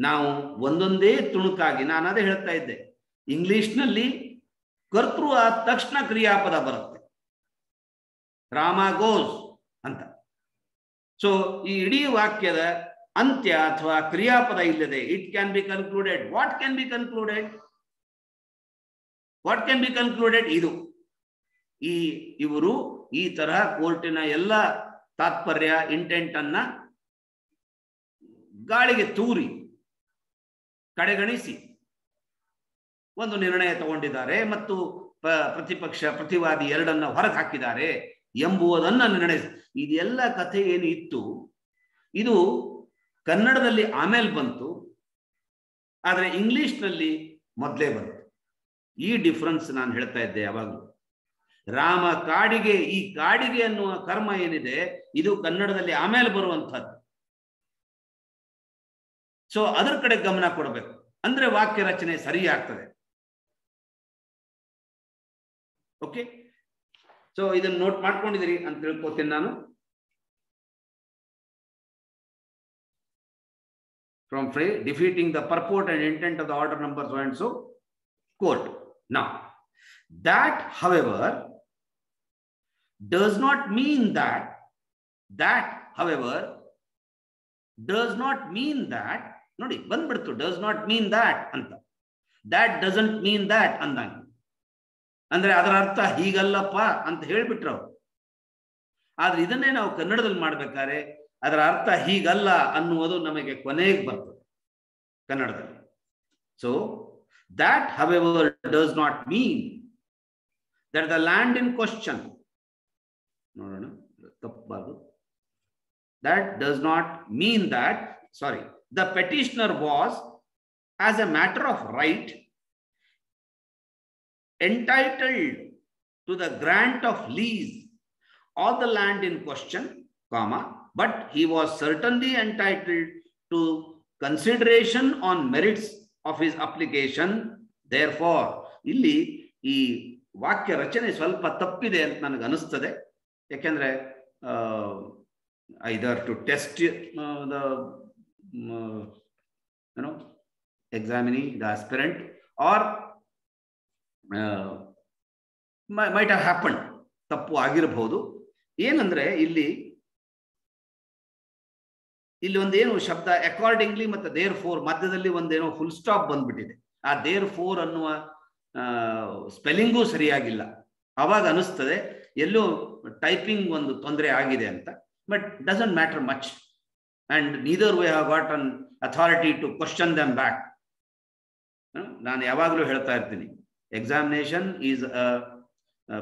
ನಾವು ಒಂದೊಂದೇ ತುಣುಕಾಗಿ, ನಾನು ಅದೇ ಹೇಳ್ತಾ ಇದ್ದೆ, ಇಂಗ್ಲಿಷ್ನಲ್ಲಿ ಕರ್ತೃ ಆದ ತಕ್ಷಣ ಕ್ರಿಯಾಪದ ಬರುತ್ತೆ, ರಾಮ ಗೋಸ್ ಅಂತ. ಸೊ ಈ ಇಡೀ ವಾಕ್ಯದ ಅಂತ್ಯ ಅಥವಾ ಕ್ರಿಯಾಪದ ಇಲ್ಲದೆ it can B concluded. What can be concluded? What can be concluded? ಇದು ಇವರು ಈ ತರಹ ಕೋರ್ಟಿನ ಎಲ್ಲ ತಾತ್ಪರ್ಯ ಇಂಟೆಂಟ್ ಅನ್ನ ಗಾಳಿಗೆ ತೂರಿ ಕಡೆಗಣಿಸಿ ಒಂದು ನಿರ್ಣಯ ತಗೊಂಡಿದ್ದಾರೆ ಮತ್ತು ಪ್ರತಿವಾದಿ ಎರಡನ್ನ ಹೊರಗೆ ಹಾಕಿದ್ದಾರೆ ಎಂಬುದನ್ನ ನಿರ್ಣಯಿಸಿ. ಇದೆಲ್ಲ ಕಥೆ ಏನು ಇತ್ತು, ಇದು ಕನ್ನಡದಲ್ಲಿ ಆಮೇಲೆ ಬಂತು, ಆದರೆ ಇಂಗ್ಲಿಷ್ನಲ್ಲಿ ಮೊದಲೇ ಬಂತು. ಈ ಡಿಫರೆನ್ಸ್ ನಾನು ಹೇಳ್ತಾ ಇದ್ದೆ ಯಾವಾಗಲೂ. ರಾಮ ಕಾಡಿಗೆ, ಈ ಕಾಡಿಗೆ ಅನ್ನುವ ಕರ್ಮ ಏನಿದೆ ಇದು ಕನ್ನಡದಲ್ಲಿ ಆಮೇಲೆ ಬರುವಂಥದ್ದು. ಸೊ ಅದರ ಕಡೆ ಗಮನ ಕೊಡಬೇಕು, ಅಂದ್ರೆ ವಾಕ್ಯ ರಚನೆ ಸರಿ ಆಗ್ತದೆ. ಓಕೆ, ಸೊ ಇದನ್ನು ನೋಟ್ ಮಾಡ್ಕೊಂಡಿದ್ದೀರಿ ಅಂತ ತಿಳ್ಕೊತೀನಿ ನಾನು. From defeating the purport and intent of the order number so and so, quote. Now, that, however, does not mean that, however, does not mean that, nodi, bandbidtu, does not mean that, anta. That doesn't mean that, andange. ಅಂದ್ರೆ ಅದರ ಅರ್ಥ ಹೀಗಲ್ಲಪ್ಪ ಅಂತ ಹೇಳ್ಬಿಟ್ರು ಅವರು. ಆದ್ರೆ ಇದನ್ನೇ ನಾವು ಕನ್ನಡದಲ್ಲಿ ಮಾಡ್ಬೇಕಾದ್ರೆ ಅದರ ಅರ್ಥ ಹೀಗಲ್ಲ ಅನ್ನುವುದು ನಮಗೆ ಕೊನೆಗೆ ಬರ್ತದೆ ಕನ್ನಡದಲ್ಲಿ. So that however does not mean that the land in question, ನೋಡೋಣ ತಪ್ಪಬಾರದು, that does not mean that, sorry, the petitioner was as a matter of right entitled to the grant of lease of the land in question, comma, but he was certainly entitled to consideration on merits of his application. Therefore, ಇಲ್ಲಿ ಈ ವಾಕ್ಯ ರಚನೆ ಸ್ವಲ್ಪ ತಪ್ಪಿದೆ ಅಂತ ನನಗೆ ಅನಿಸ್ತದೆ. ಯಾಕೆಂದ್ರೆ either to test the examining the aspirant or might have happened, ತಪ್ಪು ಆಗಿರಬಹುದು. ಏನಂದ್ರೆ ಇಲ್ಲಿ ಒಂದೇನು ಶಬ್ದ ಅಕಾರ್ಡಿಂಗ್ಲಿ ಮತ್ತೆ ದೇರ್ ಫೋರ್ ಮಧ್ಯದಲ್ಲಿ ಒಂದೇನೋ ಫುಲ್ ಸ್ಟಾಪ್ ಬಂದ್ಬಿಟ್ಟಿದೆ. ಆ ದೇರ್ ಫೋರ್ ಅನ್ನುವ ಸ್ಪೆಲ್ಲಿಂಗೂ ಸರಿಯಾಗಿಲ್ಲ. ಅವಾಗ ಅನಿಸ್ತದೆ ಎಲ್ಲೋ ಟೈಪಿಂಗ್ ಒಂದು ತೊಂದರೆ ಆಗಿದೆ ಅಂತ. But doesn't matter much and neither we have got an authority to question them back. ನಾನು ಯಾವಾಗಲೂ ಹೇಳ್ತಾ ಇರ್ತೀನಿ, examination is a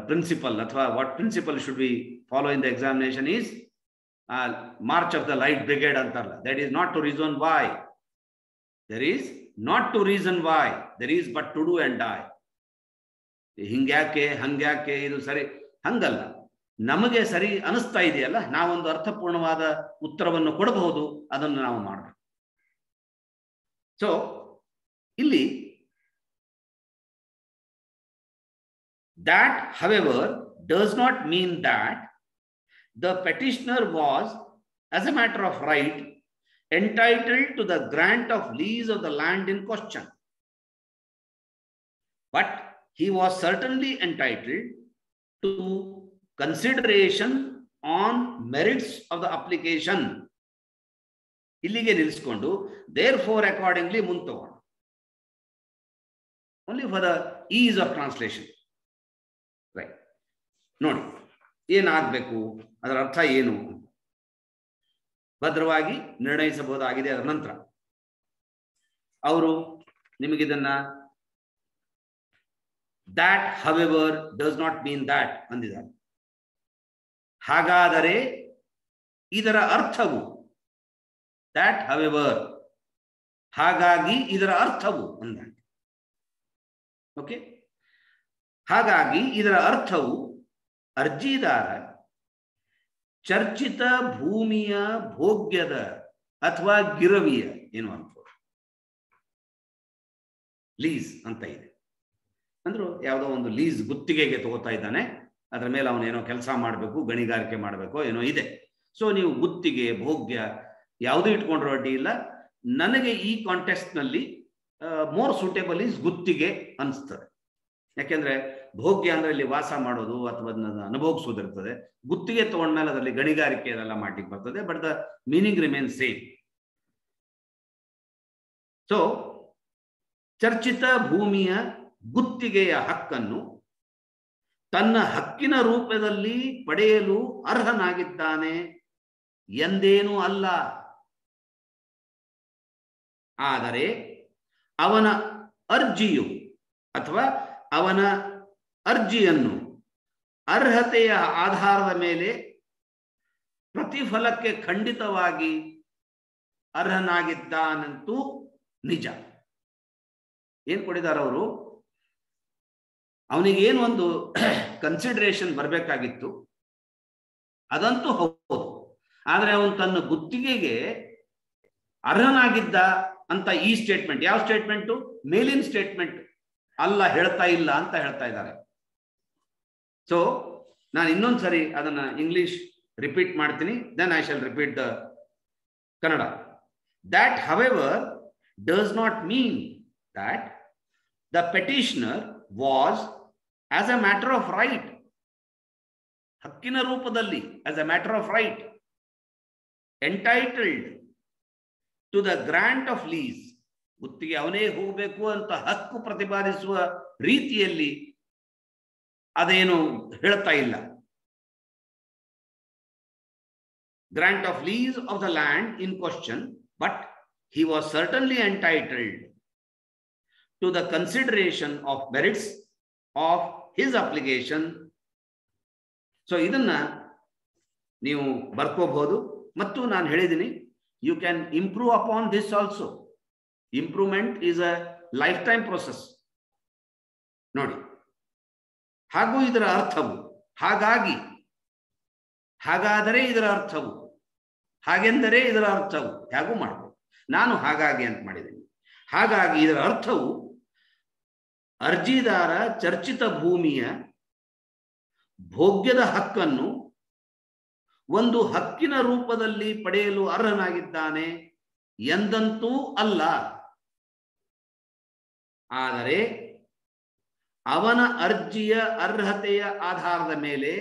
principle, athwa what principle should we follow in the examination is march of the light brigade antarla. That is not to reason why, there is not to reason why, there is but to do and die. ಹಿಂಗ್ಯಾಕೆ ಹಂಗ್ಯಾಕೆ ಇದು ಸರಿ ಹಂಗಲ್ಲ, ನಮಗೆ ಸರಿ ಅನಿಸ್ತಾ ಇದೆಯಲ್ಲ, ನಾವೊಂದು ಅರ್ಥಪೂರ್ಣವಾದ ಉತ್ತರವನ್ನು ಕೊಡಬಹುದು, ಅದನ್ನು ನಾವು ಮಾಡಬೇಕು. ಸೊ ಇಲ್ಲಿ that, however, does not mean that the petitioner was, as a matter of right, entitled to the grant of lease of the land in question. But he was certainly entitled to consideration on merits of the application. ಇಲ್ಲಿಗೆ ನಿಲ್ಲಿಸಿಕೊಂಡು therefore accordingly ಮುಂತೋಣ. Only for the ease of translation. Right, ನೋಡಿ ಏನಾಗಬೇಕು, ಅದರ ಅರ್ಥ ಏನು, ಭದ್ರವಾಗಿ ನಿರ್ಣಯಿಸಬಹುದಾಗಿದೆ. ಅದರ ನಂತರ ಅವರು ನಿಮಗಿದನ್ನ that however does not mean that ಅಂದಿದ್ದಾರೆ. ಹಾಗಾದರೆ ಇದರ ಅರ್ಥವು, that however ಹಾಗಾಗಿ ಇದರ ಅರ್ಥವು ಅಂದಾಗ. ಓಕೆ, ಹಾಗಾಗಿ ಇದರ ಅರ್ಥವು ಅರ್ಜಿದಾರ ಚರ್ಚಿತ ಭೂಮಿಯ ಭೋಗ್ಯದ ಅಥವಾ ಗಿರವಿಯ ಏನು ಅನ್ಬೋದು ಲೀಸ್ ಅಂತ ಇದೆ. ಅಂದ್ರು ಯಾವುದೋ ಒಂದು ಲೀಸ್ ಗುತ್ತಿಗೆಗೆ ತಗೋತಾ ಇದ್ದಾನೆ, ಅದರ ಮೇಲೆ ಅವನೇನೋ ಕೆಲಸ ಮಾಡಬೇಕು, ಗಣಿಗಾರಿಕೆ ಮಾಡಬೇಕು, ಏನೋ ಇದೆ. ಸೊ ನೀವು ಗುತ್ತಿಗೆ ಭೋಗ್ಯ ಯಾವುದೂ ಇಟ್ಕೊಂಡ್ರೂ ಅಡ್ಡಿ ಇಲ್ಲ. ನನಗೆ ಈ ಕಾಂಟೆಕ್ಸ್ಟ್ ನಲ್ಲಿ ಮೋರ್ ಸೂಟೇಬಲ್ ಈಸ್ ಗುತ್ತಿಗೆ ಅನಿಸ್ತದೆ. ಯಾಕೆಂದ್ರೆ ಭೋಗ್ಯ ಅಂದ್ರೆ ಇಲ್ಲಿ ವಾಸ ಮಾಡೋದು ಅಥವಾ ಅದನ್ನ ಅನುಭವಿಸೋದಿರ್ತದೆ. ಗುತ್ತಿಗೆ ತಗೊಂಡ್ಮೇಲೆ ಅದರಲ್ಲಿ ಗಣಿಗಾರಿಕೆ ಅದೆಲ್ಲ ಮಾಡ್ಲಿಕ್ಕೆ ಬರ್ತದೆ, but the meaning remain same. So ಚರ್ಚಿತ ಭೂಮಿಯ ಗುತ್ತಿಗೆಯ ಹಕ್ಕನ್ನು ತನ್ನ ಹಕ್ಕಿನ ರೂಪದಲ್ಲಿ ಪಡೆಯಲು ಅರ್ಹನಾಗಿದ್ದಾನೆ ಎಂದೇನೂ ಅಲ್ಲ. ಆದರೆ ಅವನ ಅರ್ಜಿಯು ಅಥವಾ ಅವನ ಅರ್ಜಿಯನ್ನು ಅರ್ಹತೆಯ ಆಧಾರದ ಮೇಲೆ ಪ್ರತಿಫಲಕ್ಕೆ ಖಂಡಿತವಾಗಿ ಅರ್ಹನಾಗಿದ್ದಾನಂತೂ ನಿಜ. ಏನ್ ಕೊಡಿದಾರ ಅವರು? ಅವನಿಗೇನು ಒಂದು ಕನ್ಸಿಡರೇಷನ್ ಬರಬೇಕಾಗಿತ್ತು ಅದಂತೂ ಹೌದು. ಆದ್ರೆ ಅವನು ತನ್ನ ಗುತ್ತಿಗೆಗೆ ಅರ್ಹನಾಗಿದ್ದ ಅಂತ ಈ ಸ್ಟೇಟ್ಮೆಂಟ್, ಯಾವ ಸ್ಟೇಟ್ಮೆಂಟು? ಮೇಲಿನ ಸ್ಟೇಟ್ಮೆಂಟ್ ಅಲ್ಲ, ಹೇಳ್ತಾ ಇಲ್ಲ ಅಂತ ಹೇಳ್ತಾ ಇದ್ದಾರೆ. ಸೊ ನಾನು ಇನ್ನೊಂದ್ಸರಿ ಅದನ್ನ ಇಂಗ್ಲಿಷ್ ರಿಪೀಟ್ ಮಾಡ್ತೀನಿ, then I shall repeat the Kannada. That however does not mean that the petitioner was as a matter of right, ಹಕ್ಕಿನ ರೂಪದಲ್ಲಿ as a matter of right entitled to the grant of lease, ಗುತ್ತಿಗೆ ಅವನೇ ಹೋಗಬೇಕು ಅಂತ ಹಕ್ಕು ಪ್ರತಿಪಾದಿಸುವ ರೀತಿಯಲ್ಲಿ ಅದೇನು ಹೇಳ್ತಾ ಇಲ್ಲ. Grant of lease of the land in question, but he was certainly entitled to the consideration of merits of his application. So ಇದನ್ನ ನೀವು ಬರ್ಕೋಬಹುದು. ಮತ್ತು ನಾನು ಹೇಳಿದ್ದೀನಿ, you can improve upon this also. Improvement is a lifetime process. ನೋಡಿ, ಹಾಗೂ ಇದರ ಅರ್ಥವು, ಹಾಗಾಗಿ, ಹಾಗಾದರೆ ಇದರ ಅರ್ಥವು, ಹಾಗೆಂದರೆ ಇದರ ಅರ್ಥವು, ಹೇಗೂ ಮಾಡ್ಬೋದು. ನಾನು ಹಾಗಾಗಿ ಅಂತ ಮಾಡಿದ್ದೀನಿ. ಹಾಗಾಗಿ ಇದರ ಅರ್ಥವು ಅರ್ಜಿದಾರ ಚರ್ಚಿತ ಭೂಮಿಯ ಭೋಗ್ಯದ ಹಕ್ಕನ್ನು ಒಂದು ಹಕ್ಕಿನ ರೂಪದಲ್ಲಿ ಪಡೆಯಲು ಅರ್ಹನಾಗಿದ್ದಾನೆ ಎಂದಂತೂ ಅಲ್ಲ. ಆದರೆ ಅವನ ಅರ್ಜಿಯ ಅರ್ಹತೆಯ ಆಧಾರದ ಮೇಲೆ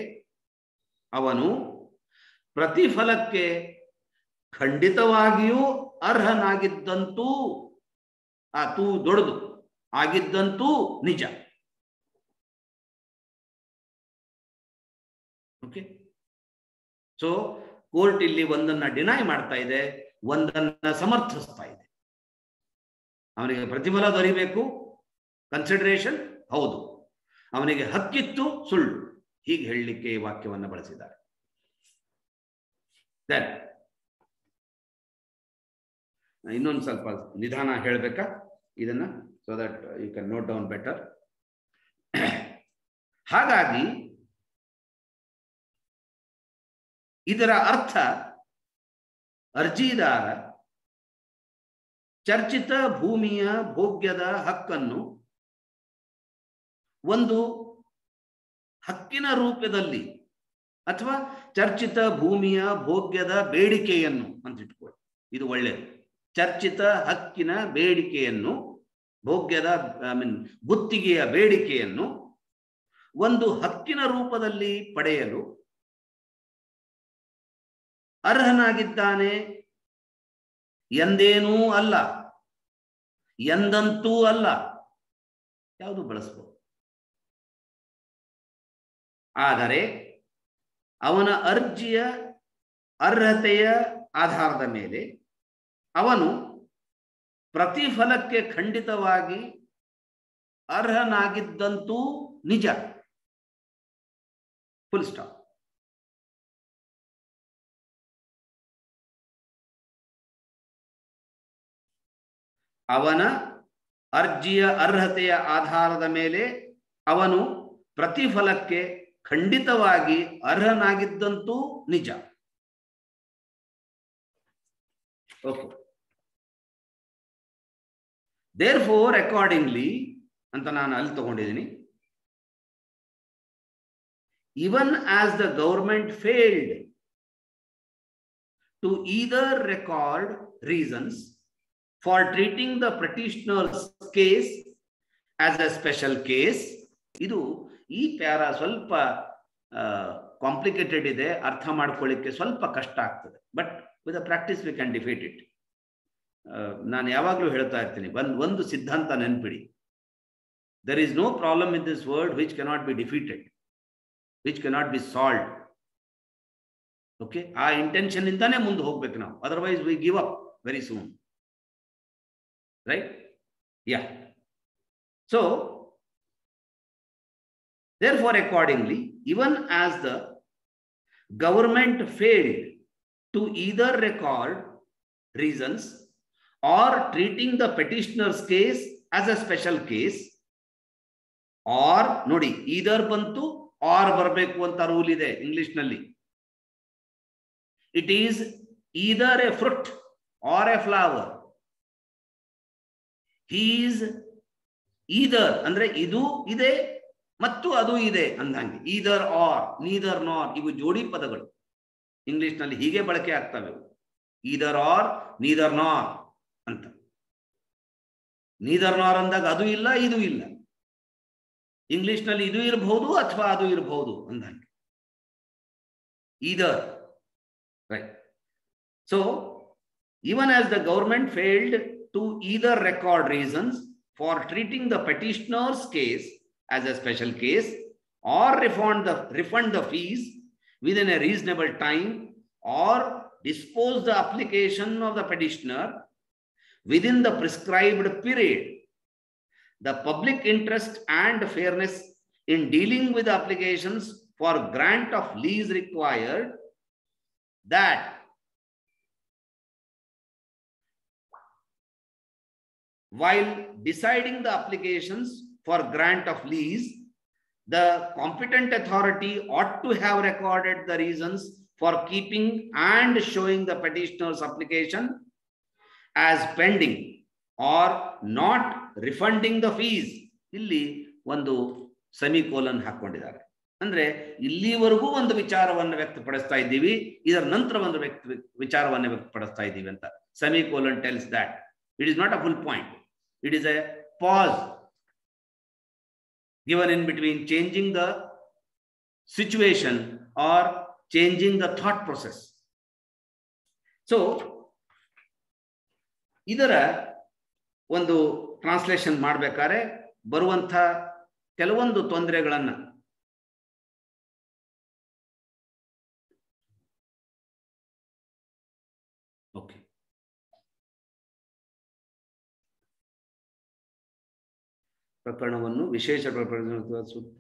ಅವನು ಪ್ರತಿಫಲಕ್ಕೆ ಖಂಡಿತವಾಗಿಯೂ ಅರ್ಹನಾಗಿದ್ದಂತೂ, ಆ ತೂ ದೊಡ್ಡದು, ಆಗಿದ್ದಂತೂ ನಿಜ. ಓಕೆ. ಸೊ ಕೋರ್ಟ್ ಇಲ್ಲಿ ಒಂದನ್ನ ಡಿನೈ ಮಾಡ್ತಾ ಇದೆ, ಒಂದನ್ನ ಸಮರ್ಥಿಸ್ತಾ ಇದೆ. ಅವನಿಗೆ ಪ್ರತಿಫಲ ದೊರೆಯಬೇಕು, ಕನ್ಸಿಡರೇಷನ್ ಹೌದು, ಅವನಿಗೆ ಹಕ್ಕಿತ್ತು, ಸುಳ್ಳು, ಹೀಗೆ ಹೇಳಲಿಕ್ಕೆ ಈ ವಾಕ್ಯವನ್ನು ಬಳಸಿದ್ದಾರೆ. ಇನ್ನೊಂದು ಸ್ವಲ್ಪ ನಿಧಾನ ಹೇಳಬೇಕಾ ಇದನ್ನ, so that you can note down better. ಹಾಗಾಗಿ ಇದರ ಅರ್ಥ ಅರ್ಜಿದಾರ ಚರ್ಚಿತ ಭೂಮಿಯ ಭೋಗ್ಯದ ಹಕ್ಕನ್ನು ಒಂದು ಹಕ್ಕಿನ ರೂಪದಲ್ಲಿ ಅಥವಾ ಚರ್ಚಿತ ಭೂಮಿಯ ಭೋಗ್ಯದ ಬೇಡಿಕೆಯನ್ನು ಅಂತ ಇಟ್ಕೊಳ್ಳಿ, ಇದು ಒಳ್ಳೆಯದು. ಚರ್ಚಿತ ಹಕ್ಕಿನ ಬೇಡಿಕೆಯನ್ನು, ಭೋಗ್ಯದ ಗುತ್ತಿಗೆಯ ಬೇಡಿಕೆಯನ್ನು ಒಂದು ಹಕ್ಕಿನ ರೂಪದಲ್ಲಿ ಪಡೆಯಲು ಅರ್ಹನಾಗಿದ್ದಾನೆ ಎಂದೇನೂ ಅಲ್ಲ, ಎಂದಂತೂ ಅಲ್ಲ, ಯಾವುದು ಬಳಸಬಹುದು. ಆದರೆ ಅವನ ಅರ್ಜಿಯ ಅರ್ಹತೆಯ ಆಧಾರದ ಮೇಲೆ ಅವನು ಪ್ರತಿಫಲಕ್ಕೆ ಖಂಡಿತವಾಗಿ ಅರ್ಹನಾಗಿದ್ದಂತೂ ನಿಜ. Full stop. ಅವನ ಅರ್ಜಿಯ ಅರ್ಹತೆಯ ಆಧಾರದ ಮೇಲೆ ಅವನು ಪ್ರತಿಫಲಕ್ಕೆ ಖಂಡಿತವಾಗಿ ಅರ್ಹನಾಗಿದ್ದಂತೂ ನಿಜ. ಓಕೆ. Therefore, accordingly, ಅಂತ ನಾನು ಅಲ್ಲಿ ತಗೊಂಡಿದ್ದೀನಿ. Even as the government failed to either record reasons for treating the petitioner's case as a special case. ಇದು ಈ ಪ್ಯಾರಾ ಸ್ವಲ್ಪ ಕಾಂಪ್ಲಿಕೇಟೆಡ್ ಇದೆ, ಅರ್ಥ ಮಾಡ್ಕೊಳ್ಳಿಕ್ಕೆ ಸ್ವಲ್ಪ ಕಷ್ಟ ಆಗ್ತದೆ. But with a practice we can defeat it. ನಾನು ಯಾವಾಗಲೂ ಹೇಳ್ತಾ ಇರ್ತೀನಿ, ಒಂದು ಸಿದ್ಧಾಂತ ನೆನ್ಪಿಡಿ. There is no problem in this world which cannot be defeated, which cannot be solved. Okay, ಆ ಇಂಟೆನ್ಷನ್ ಇಂದಾನೆ ಮುಂದೆ ಹೋಗ್ಬೇಕು ನಾವು, otherwise we give up very soon, right? Yeah. So therefore accordingly, even as the government failed to either record reasons or treating the petitioner's case as a special case, or ನೋಡಿ either ಬಂತು or ಬರಬೇಕು ಅಂತ rule ಇದೆ English ನಲ್ಲಿ. It is either a fruit or a flower. He is either ಅಂದ್ರೆ ಇದು ಇದೆ ಮತ್ತು ಅದು ಇದೆ ಅಂದಂಗೆ. ಈದರ್ ಆರ್, ನೀದರ್ ನಾರ್, ಇವು ಜೋಡಿ ಪದಗಳು ಇಂಗ್ಲಿಷ್ ನಲ್ಲಿ ಹೀಗೆ ಬಳಕೆ ಆಗ್ತವೆ. ಈದರ್ ಆರ್, ನೀದರ್ ನಾರ್ ಅಂತ. ನೀದರ್ ನಾರ್ ಅಂದಾಗ ಅದು ಇಲ್ಲ ಇದು ಇಲ್ಲ. ಇಂಗ್ಲಿಷ್ ನಲ್ಲಿ ಇದು ಇರಬಹುದು ಅಥವಾ ಅದು ಇರಬಹುದು ಅಂದಂಗೆ. Either, right? So even as the government failed to either record reasons for treating the petitioner's case as a special case or refund the fees within a reasonable time or dispose the application of the petitioner within the prescribed period, the public interest and fairness in dealing with applications for grant of lease required that while deciding the applications for grant of lease, the competent authority ought to have recorded the reasons for keeping and showing the petitioner's application as pending or not refunding the fees. ಇಲ್ಲಿ ಒಂದು semicolon ಹಾಕೊಂಡಿದ್ದಾರೆ. ಅಂದ್ರೆ ಇಲ್ಲಿವರೆಗೂ ಒಂದು ವಿಚಾರವನ್ನು ವ್ಯಕ್ತಪಡಿಸ್ತಾ ಇದ್ದೀವಿ, ಇದರ ನಂತರ ಒಂದು ವಿಚಾರವನ್ನು ವ್ಯಕ್ತಪಡಿಸ್ತಾ ಇದ್ದೀವಿ ಅಂತ. Semicolon tells that it is not a full point. It is a pause given in between changing the situation or changing the thought process. So ಇದರ ಒಂದು ಟ್ರಾನ್ಸ್ಲೇಷನ್ ಮಾಡಬೇಕಾದ್ರೆ ಬರುವಂತ ಕೆಲವೊಂದು ತೊಂದರೆಗಳನ್ನ ಓಕೆ ಪ್ರಕರಣವನ್ನು ವಿಶೇಷ ಪ್ರಕರಣ ಸೂಕ್ತ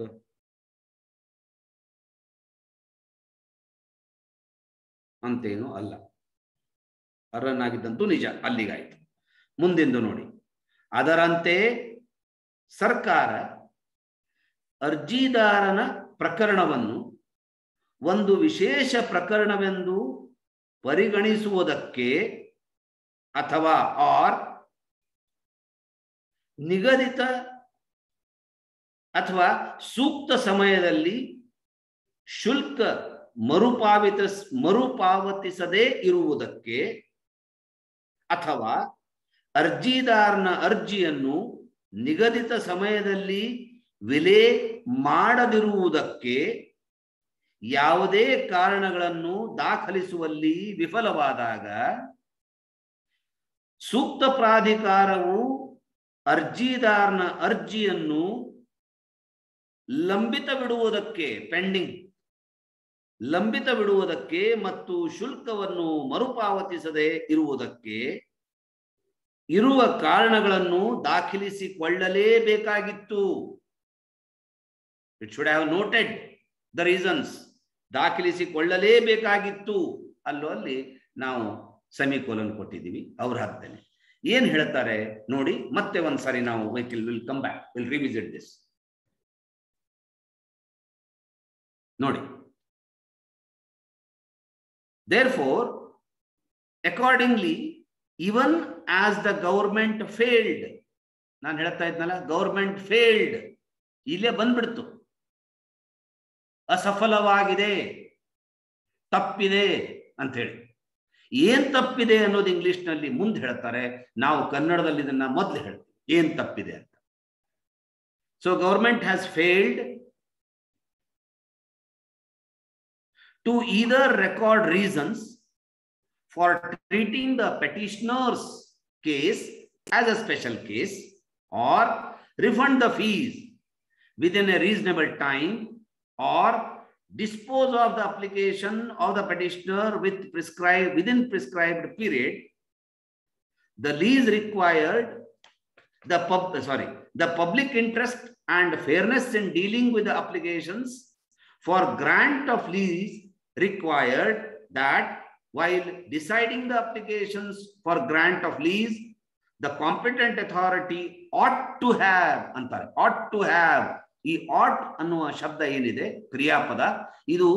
ಅಂತೇನು ಅಲ್ಲ. ಅರ್ಹನಾಗಿದ್ದಂತೂ ನಿಜ, ಅಲ್ಲಿಗಾಯ್ತು. ಮುಂದೆಂದು ನೋಡಿ, ಅದರಂತೆ ಸರ್ಕಾರ ಅರ್ಜಿದಾರನ ಪ್ರಕರಣವನ್ನು ಒಂದು ವಿಶೇಷ ಪ್ರಕರಣವೆಂದು ಪರಿಗಣಿಸುವುದಕ್ಕೆ ಅಥವಾ ನಿಗದಿತ ಅಥವಾ ಸೂಕ್ತ ಸಮಯದಲ್ಲಿ ಶುಲ್ಕ ಮರುಪಾವತಿಸದೇ ಇರುವುದಕ್ಕೆ ಅಥವಾ ಅರ್ಜಿದಾರನ ಅರ್ಜಿಯನ್ನು ನಿಗದಿತ ಸಮಯದಲ್ಲಿ ವಿಲೆ ಮಾಡದಿರುವುದಕ್ಕೆ ಯಾವುದೇ ಕಾರಣಗಳನ್ನು ದಾಖಲಿಸುವಲ್ಲಿ ವಿಫಲವಾದಾಗ ಸೂಕ್ತ ಪ್ರಾಧಿಕಾರವು ಅರ್ಜಿದಾರನ ಅರ್ಜಿಯನ್ನು ಲಂಬಿತ ಬಿಡುವುದಕ್ಕೆ ಮತ್ತು ಶುಲ್ಕವನ್ನು ಮರುಪಾವತಿಸದೆ ಇರುವುದಕ್ಕೆ ಇರುವ ಕಾರಣಗಳನ್ನು ದಾಖಲಿಸಿಕೊಳ್ಳಲೇಬೇಕಾಗಿತ್ತು. It should have noted the reasons. ದಾಖಲಿಸಿಕೊಳ್ಳಲೇಬೇಕಾಗಿತ್ತು. ಅಲ್ಲಿ ನಾವು ಸೆಮಿಕೋಲನ್ ಕೊಟ್ಟಿದ್ದೀವಿ ಅವ್ರ ಹತ್ತನೆ. ಏನ್ ಹೇಳ್ತಾರೆ ನೋಡಿ, ಮತ್ತೆ ಒಂದ್ಸಾರಿ ನಾವು will come back, will revisit this. ನೋಡಿ, therefore accordingly, even as the government failed ನಾನು ಹೇಳ್ತಾ ಇದ್ನಲ್ಲ, ಗೌರ್ಮೆಂಟ್ ಫೇಲ್ಡ್, ಇಲ್ಲೇ ಬಂದ್ಬಿಡ್ತು. ಅಸಫಲವಾಗಿದೆ, ತಪ್ಪಿದೆ ಅಂತ ಹೇಳಿ. ಏನ್ ತಪ್ಪಿದೆ ಅನ್ನೋದು ಇಂಗ್ಲಿಷ್ ನಲ್ಲಿ ಮುಂದೆ ಹೇಳ್ತಾರೆ, ನಾವು ಕನ್ನಡದಲ್ಲಿ ಇದನ್ನ ಮೊದಲು ಹೇಳ್ತೀವಿ ಏನ್ ತಪ್ಪಿದೆ ಅಂತ. So government has failed to either record reasons for treating the petitioner's case as a special case or refund the fees within a reasonable time or dispose of the application of the petitioner within prescribed period. The lease required the public interest and fairness in dealing with the applications for grant of lease required that while deciding the applications for grant of lease, the competent authority ought to have ಅಂತಾರೆ. ought to have, ಈ ought ಅನ್ನುವ ಶಬ್ದ ಏನಿದೆ ಕ್ರಿಯಾಪದ, ಇದು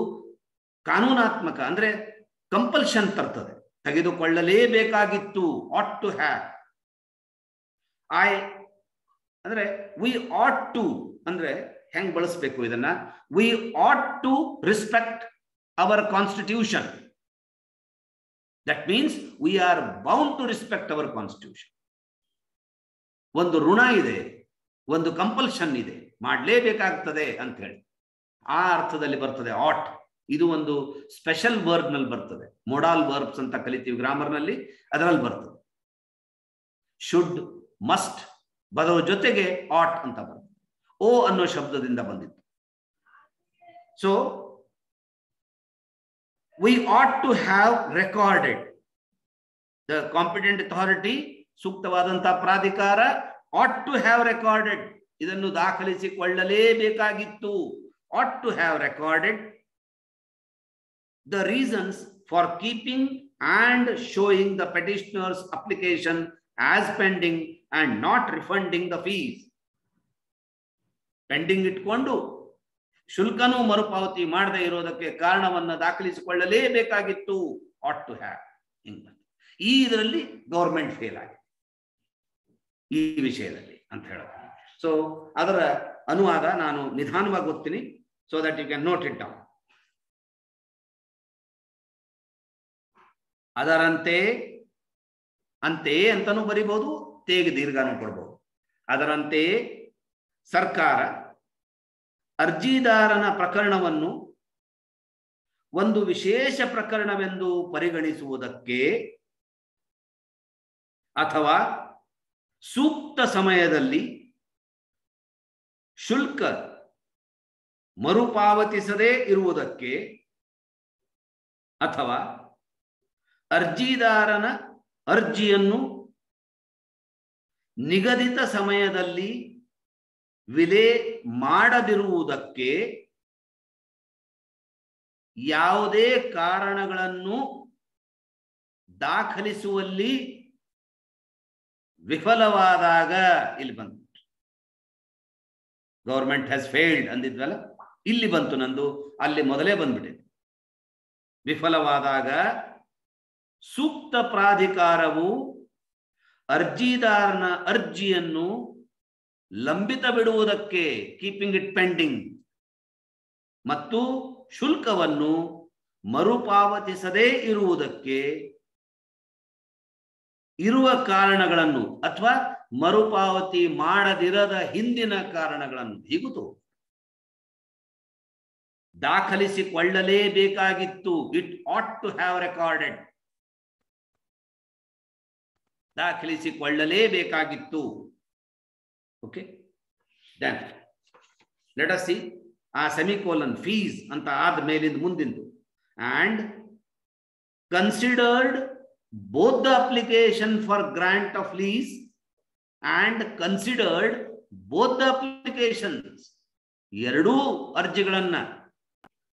ಕಾನೂನಾತ್ಮಕ ಅಂದ್ರೆ compulsion ತರ್ತದೆ, ತೆಗೆದುಕೊಳ್ಳಲೇಬೇಕಾಗಿತ್ತು. ought to have. ಅಂದ್ರೆ we ought to ಅಂದ್ರೆ ಹೆಂಗ್ ಬಳಸಬೇಕು ಇದನ್ನ, we ought to respect our constitution. That means we are bound to respect our constitution. ಒಂದು ಋಣ ಇದೆ, ಒಂದು ಕಂಪಲ್ಷನ್ ಇದೆ, ಮಾಡಲೇಬೇಕಾಗ್ತದೆ ಅಂತ ಹೇಳಿ ಆ ಅರ್ಥದಲ್ಲಿ ಬರ್ತದೆ ought. ಇದು ಒಂದು ಸ್ಪೆಷಲ್ ವರ್ಬ್ ನಲ್ಲಿ ಬರ್ತದೆ, ಮೊಡಾಲ್ ವರ್ಬ್ಸ್ ಅಂತ ಕಲಿತೀವಿ ಗ್ರಾಮರ್ ನಲ್ಲಿ, ಅದರಲ್ಲಿ ಬರ್ತದೆ. ಶುಡ್, ಮಸ್ಟ್ ಬರೋ ಜೊತೆಗೆ ought ಅಂತ ಬರ್ತದೆ. ಓ ಅನ್ನೋ ಶಬ್ದದಿಂದ ಬಂದಿತ್ತು. So we ought to have recorded, the competent authority, ಸೂಕ್ತವಾದಂತಹ ಪ್ರಾಧಿಕಾರ ought to have recorded, ಇದನ್ನು ದಾಖಲಿಸಿಕೊಳ್ಳಲೇಬೇಕಾಗಿತ್ತು. ought to have recorded the reasons for keeping and showing the petitioner's application as pending and not refunding the fees. Pending ಇಟ್ಕೊಂಡು ಶುಲ್ಕನೂ ಮರುಪಾವತಿ ಮಾಡದೇ ಇರೋದಕ್ಕೆ ಕಾರಣವನ್ನ ದಾಖಲಿಸಿಕೊಳ್ಳಲೇಬೇಕಾಗಿತ್ತು. ought to have. ಈ ಇದರಲ್ಲಿ government fail ಆಗಿದೆ ಈ ವಿಷಯದಲ್ಲಿ ಅಂತ ಹೇಳೋದು. ಸೊ ಅದರ ಅನುವಾದ ನಾನು ನಿಧಾನವಾಗಿ ಓದ್ತೀನಿ, so that you can note it down. ಅದರಂತೆ, ಅಂತೆ ಅಂತಾನೂ ಬರಿಬಹುದು, ತೇಗೆ ದೀರ್ಘನೂ ಕೊಡಬಹುದು. ಅದರಂತೆ ಸರ್ಕಾರ ಅರ್ಜಿದಾರನ ಪ್ರಕರಣವನ್ನು ಒಂದು ವಿಶೇಷ ಪ್ರಕರಣವೆಂದು ಪರಿಗಣಿಸುವುದಕ್ಕೆ ಅಥವಾ ಸೂಕ್ತ ಸಮಯದಲ್ಲಿ ಶುಲ್ಕ ಮರುಪಾವತಿಸದೇ ಇರುವುದಕ್ಕೆ ಅಥವಾ ಅರ್ಜಿದಾರನ ಅರ್ಜಿಯನ್ನು ನಿಗದಿತ ಸಮಯದಲ್ಲಿ ವಿಲೆ ಮಾಡದಿರುವುದಕ್ಕೆ ಯಾವುದೇ ಕಾರಣಗಳನ್ನು ದಾಖಲಿಸುವಲ್ಲಿ ವಿಫಲವಾದಾಗ, ಇಲ್ಲಿ ಬಂತು ಗೌರ್ಮೆಂಟ್ ಹ್ಯಾಸ್ ಫೇಲ್ಡ್ ಅಂದಿದ್ವಲ್ಲ, ಇಲ್ಲಿ ಬಂತು ನಂದು, ಅಲ್ಲಿ ಮೊದಲೇ ಬಂದ್ಬಿಟ್ಟಿದೆ. ವಿಫಲವಾದಾಗ ಸೂಕ್ತ ಪ್ರಾಧಿಕಾರವು ಅರ್ಜಿದಾರನ ಅರ್ಜಿಯನ್ನು ಲಂಬಿತ ಬಿಡುವುದಕ್ಕೆ, ಕೀಪಿಂಗ್ ಇಟ್ ಪೆಂಡಿಂಗ್, ಮತ್ತು ಶುಲ್ಕವನ್ನು ಮರುಪಾವತಿಸದೇ ಇರುವುದಕ್ಕೆ ಇರುವ ಕಾರಣಗಳನ್ನು ಅಥವಾ ಮರುಪಾವತಿ ಮಾಡದಿರದ ಹಿಂದಿನ ಕಾರಣಗಳನ್ನು ಹೀಗುತ್ತು ದಾಖಲಿಸಿಕೊಳ್ಳಲೇಬೇಕಾಗಿತ್ತು. It ought to have recorded, ದಾಖಲಿಸಿಕೊಳ್ಳಲೇಬೇಕಾಗಿತ್ತು. Okay, then let us see ಆ ಸೆಮಿಕೋಲನ್ ಫೀಸ್ ಅಂತ ಆದ ಮೇಲಿಂದ ಮುಂದಿಂದು. And considered both the application for grant of lease and considered both the applications, ಎರಡೂ ಅರ್ಜಿಗಳನ್ನ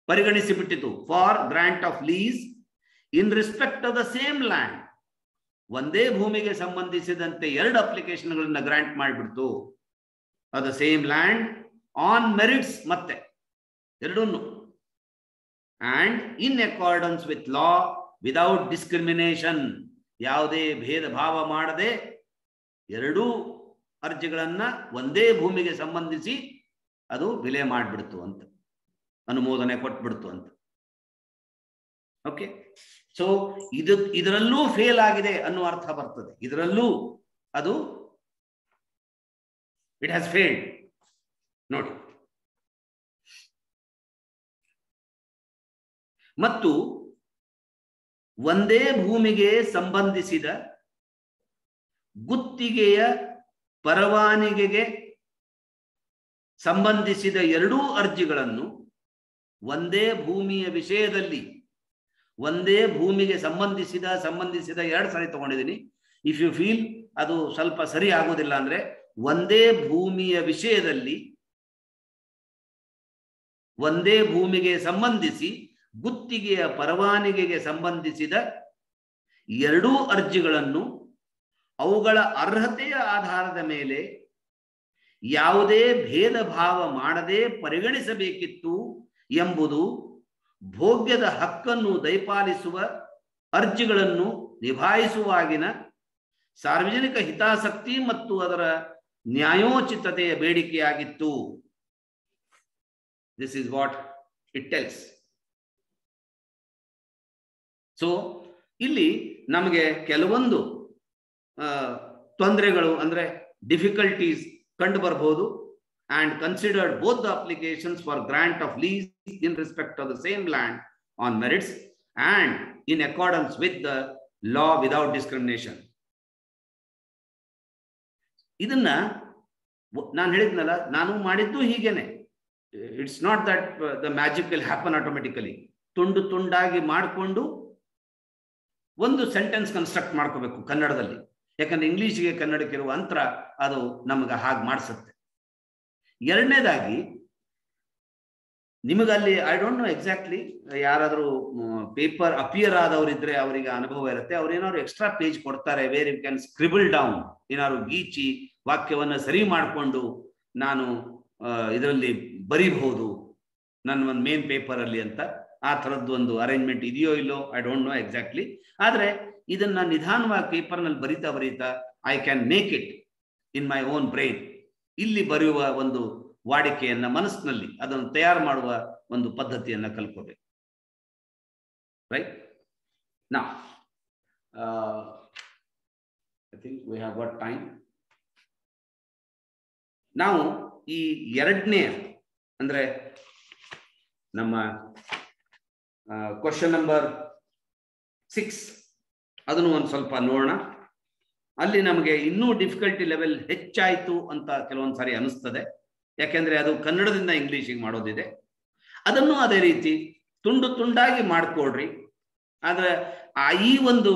ಪರಿಗಣಿಸಿಬಿಟ್ಟಿತು. For grant of lease in respect of the same land, ಒಂದೇ ಭೂಮಿಗೆ ಸಂಬಂಧಿಸಿದಂತೆ ಎರಡು ಅಪ್ಲಿಕೇಶನ್ಗಳನ್ನ ಗ್ರಾಂಟ್ ಮಾಡಿಬಿಡ್ತು. The same land on merits, ಮತ್ತೆ ಎರಡೂನು. And in accordance with law without discrimination, ಯಾವುದೇ ಭೇದ ಭಾವ ಮಾಡದೆ ಎರಡೂ ಅರ್ಜಿಗಳನ್ನ ಒಂದೇ ಭೂಮಿಗೆ ಸಂಬಂಧಿಸಿ ಅದು ವಿಲೆ ಮಾಡಿಬಿಡ್ತು ಅಂತ, ಅನುಮೋದನೆ ಕೊಟ್ಬಿಡ್ತು ಅಂತ. ಓಕೆ, ಸೊ ಇದರಲ್ಲೂ ಫೇಲ್ ಆಗಿದೆ ಅನ್ನೋ ಅರ್ಥ ಬರ್ತದೆ. ಇದರಲ್ಲೂ ಅದು ಇಟ್ ಹ್ಯಾಸ್ ಫೇಲ್ಡ್. ನೋಡಿ, ಮತ್ತು ಒಂದೇ ಭೂಮಿಗೆ ಸಂಬಂಧಿಸಿದ ಗುತ್ತಿಗೆಯ ಪರವಾನಗಿಗೆ ಸಂಬಂಧಿಸಿದ ಎರಡೂ ಅರ್ಜಿಗಳನ್ನು ಒಂದೇ ಭೂಮಿಯ ವಿಷಯದಲ್ಲಿ, ಒಂದೇ ಭೂಮಿಗೆ ಸಂಬಂಧಿಸಿದ 2 ಸಾರಿ ತಗೊಂಡಿದ್ದೀನಿ. ಇಫ್ ಯು ಫೀಲ್ ಅದು ಸ್ವಲ್ಪ ಸರಿ ಆಗೋದಿಲ್ಲ ಅಂದ್ರೆ, ಒಂದೇ ಭೂಮಿಯ ವಿಷಯದಲ್ಲಿ ಒಂದೇ ಭೂಮಿಗೆ ಸಂಬಂಧಿಸಿ ಗುತ್ತಿಗೆಯ ಪರವಾನಗಿಗೆ ಸಂಬಂಧಿಸಿದ ಎರಡೂ ಅರ್ಜಿಗಳನ್ನು ಅವುಗಳ ಅರ್ಹತೆಯ ಆಧಾರದ ಮೇಲೆ ಯಾವುದೇ ಭೇದ ಭಾವ ಮಾಡದೆ ಪರಿಗಣಿಸಬೇಕಿತ್ತು ಎಂಬುದು ಭೋಗ್ಯದ ಹಕ್ಕನ್ನು ದಯಪಾಲಿಸುವ ಅರ್ಜಿಗಳನ್ನು ನಿಭಾಯಿಸುವಾಗಿನ ಸಾರ್ವಜನಿಕ ಹಿತಾಸಕ್ತಿ ಮತ್ತು ಅದರ ನ್ಯಾಯೋಚಿತತೆಯ ಬೇಡಿಕೆಯಾಗಿತ್ತು. This is what it tells. So ಇಲ್ಲಿ ನಮಗೆ ಕೆಲವೊಂದು ತೊಂದರೆಗಳು ಅಂದ್ರೆ ಡಿಫಿಕಲ್ಟೀಸ್ ಕಂಡು ಬರಬಹುದು. and considered both the applications for grant of lease in respect of the same land on merits and in accordance with the law without discrimination. ಇದನ್ನ ನಾನು ಹೇಳಿದ್ನಲ್ಲ, ನಾನು ಮಾಡಿದ್ದು ಹೀಗೇನೆ. It's not that the magic will happen automatically. ತುಂಡು ತುಂಡಾಗಿ ಮಾಡಿಕೊಂಡು ಒಂದು ಸೆಂಟೆನ್ಸ್ ಕನ್ಸ್ಟ್ರಕ್ಟ್ ಮಾಡ್ಕೋಬೇಕು ಕನ್ನಡದಲ್ಲಿ. ಯಾಕಂದ್ರೆ ಇಂಗ್ಲಿಷ್ಗೆ ಕನ್ನಡಕ್ಕೆ ಇರುವ ಅಂತರ ಅದು ನಮಗೆ ಹಾಗೆ ಮಾಡಿಸುತ್ತೆ. ಎರಡನೇದಾಗಿ ನಿಮಗಲ್ಲಿ ಐ ಡೋಂಟ್ ನೋ ಎಕ್ಸಾಕ್ಟ್ಲಿ, ಯಾರಾದರೂ ಪೇಪರ್ ಅಪಿಯರ್ ಆದವರಿದ್ರೆ ಅವರಿಗೆ ಅನುಭವ ಇರುತ್ತೆ. ಅವ್ರು ಏನಾದ್ರು ಎಕ್ಸ್ಟ್ರಾ ಪೇಜ್ ಕೊಡ್ತಾರೆ, where you can scribble down, ಏನಾದ್ರು ಗೀಚಿ ವಾಕ್ಯವನ್ನು ಸರಿ ಮಾಡಿಕೊಂಡು ನಾನು ಇದರಲ್ಲಿ ಬರೀಬಹುದು ನನ್ನ ಒಂದು ಮೇನ್ ಪೇಪರ್ ಅಲ್ಲಿ ಅಂತ. ಆ ಥರದ್ದು ಒಂದು ಅರೇಂಜ್ಮೆಂಟ್ ಇದೆಯೋ ಇಲ್ಲೋ ಐ ಡೋಂಟ್ ನೋ ಎಕ್ಸಾಕ್ಟ್ಲಿ. ಆದರೆ ಇದನ್ನ ನಿಧಾನವಾಗಿ ಪೇಪರ್ನಲ್ಲಿ ಬರೀತಾ I can make it in my own brain. ಇಲ್ಲಿ ಬರೆಯುವ ಒಂದು ವಾಡಿಕೆಯನ್ನ ಮನಸ್ಸಿನಲ್ಲಿ ಅದನ್ನು ತಯಾರು ಮಾಡುವ ಒಂದು ಪದ್ಧತಿಯನ್ನ ಕಲ್ಕೋಬೇಕು. ರೈಟ್ ನಾ I think we have what time. ನಾವು ಈ ಎರಡನೇ ಅಂದ್ರೆ ನಮ್ಮ ಕ್ವಶನ್ ನಂಬರ್ 6 ಅದನ್ನು ಒಂದು ಸ್ವಲ್ಪ ನೋಡೋಣ. ಅಲ್ಲಿ ನಮಗೆ ಇನ್ನೂ ಡಿಫಿಕಲ್ಟಿ ಲೆವೆಲ್ ಹೆಚ್ಚಾಯಿತು ಅಂತ ಕೆಲವೊಂದು ಸಾರಿ ಅನಿಸ್ತದೆ. ಯಾಕೆಂದ್ರೆ ಅದು ಕನ್ನಡದಿಂದ ಇಂಗ್ಲಿಷಿಗೆ ಮಾಡೋದಿದೆ. ಅದನ್ನು ಅದೇ ರೀತಿ ತುಂಡು ತುಂಡಾಗಿ ಮಾಡ್ಕೊಡ್ರಿ. ಆದ್ರೆ ಈ ಒಂದು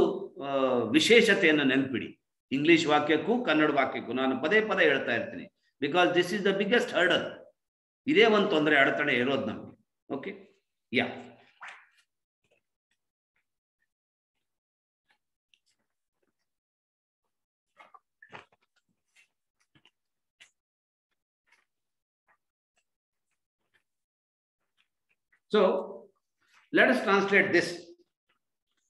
ವಿಶೇಷತೆಯನ್ನು ನೆನ್ಪಿಡಿ. ಇಂಗ್ಲಿಷ್ ವಾಕ್ಯಕ್ಕೂ ಕನ್ನಡ ವಾಕ್ಯಕ್ಕೂ ನಾನು ಪದೇ ಪದೇ ಹೇಳ್ತಾ ಇರ್ತೀನಿ. Because this is the biggest hurdle. ಇದೇ ಒಂದು ತೊಂದರೆ, ಅಡೆತಡೆ ಇರೋದು ನಮಗೆ. Okay, yeah So, let us translate this.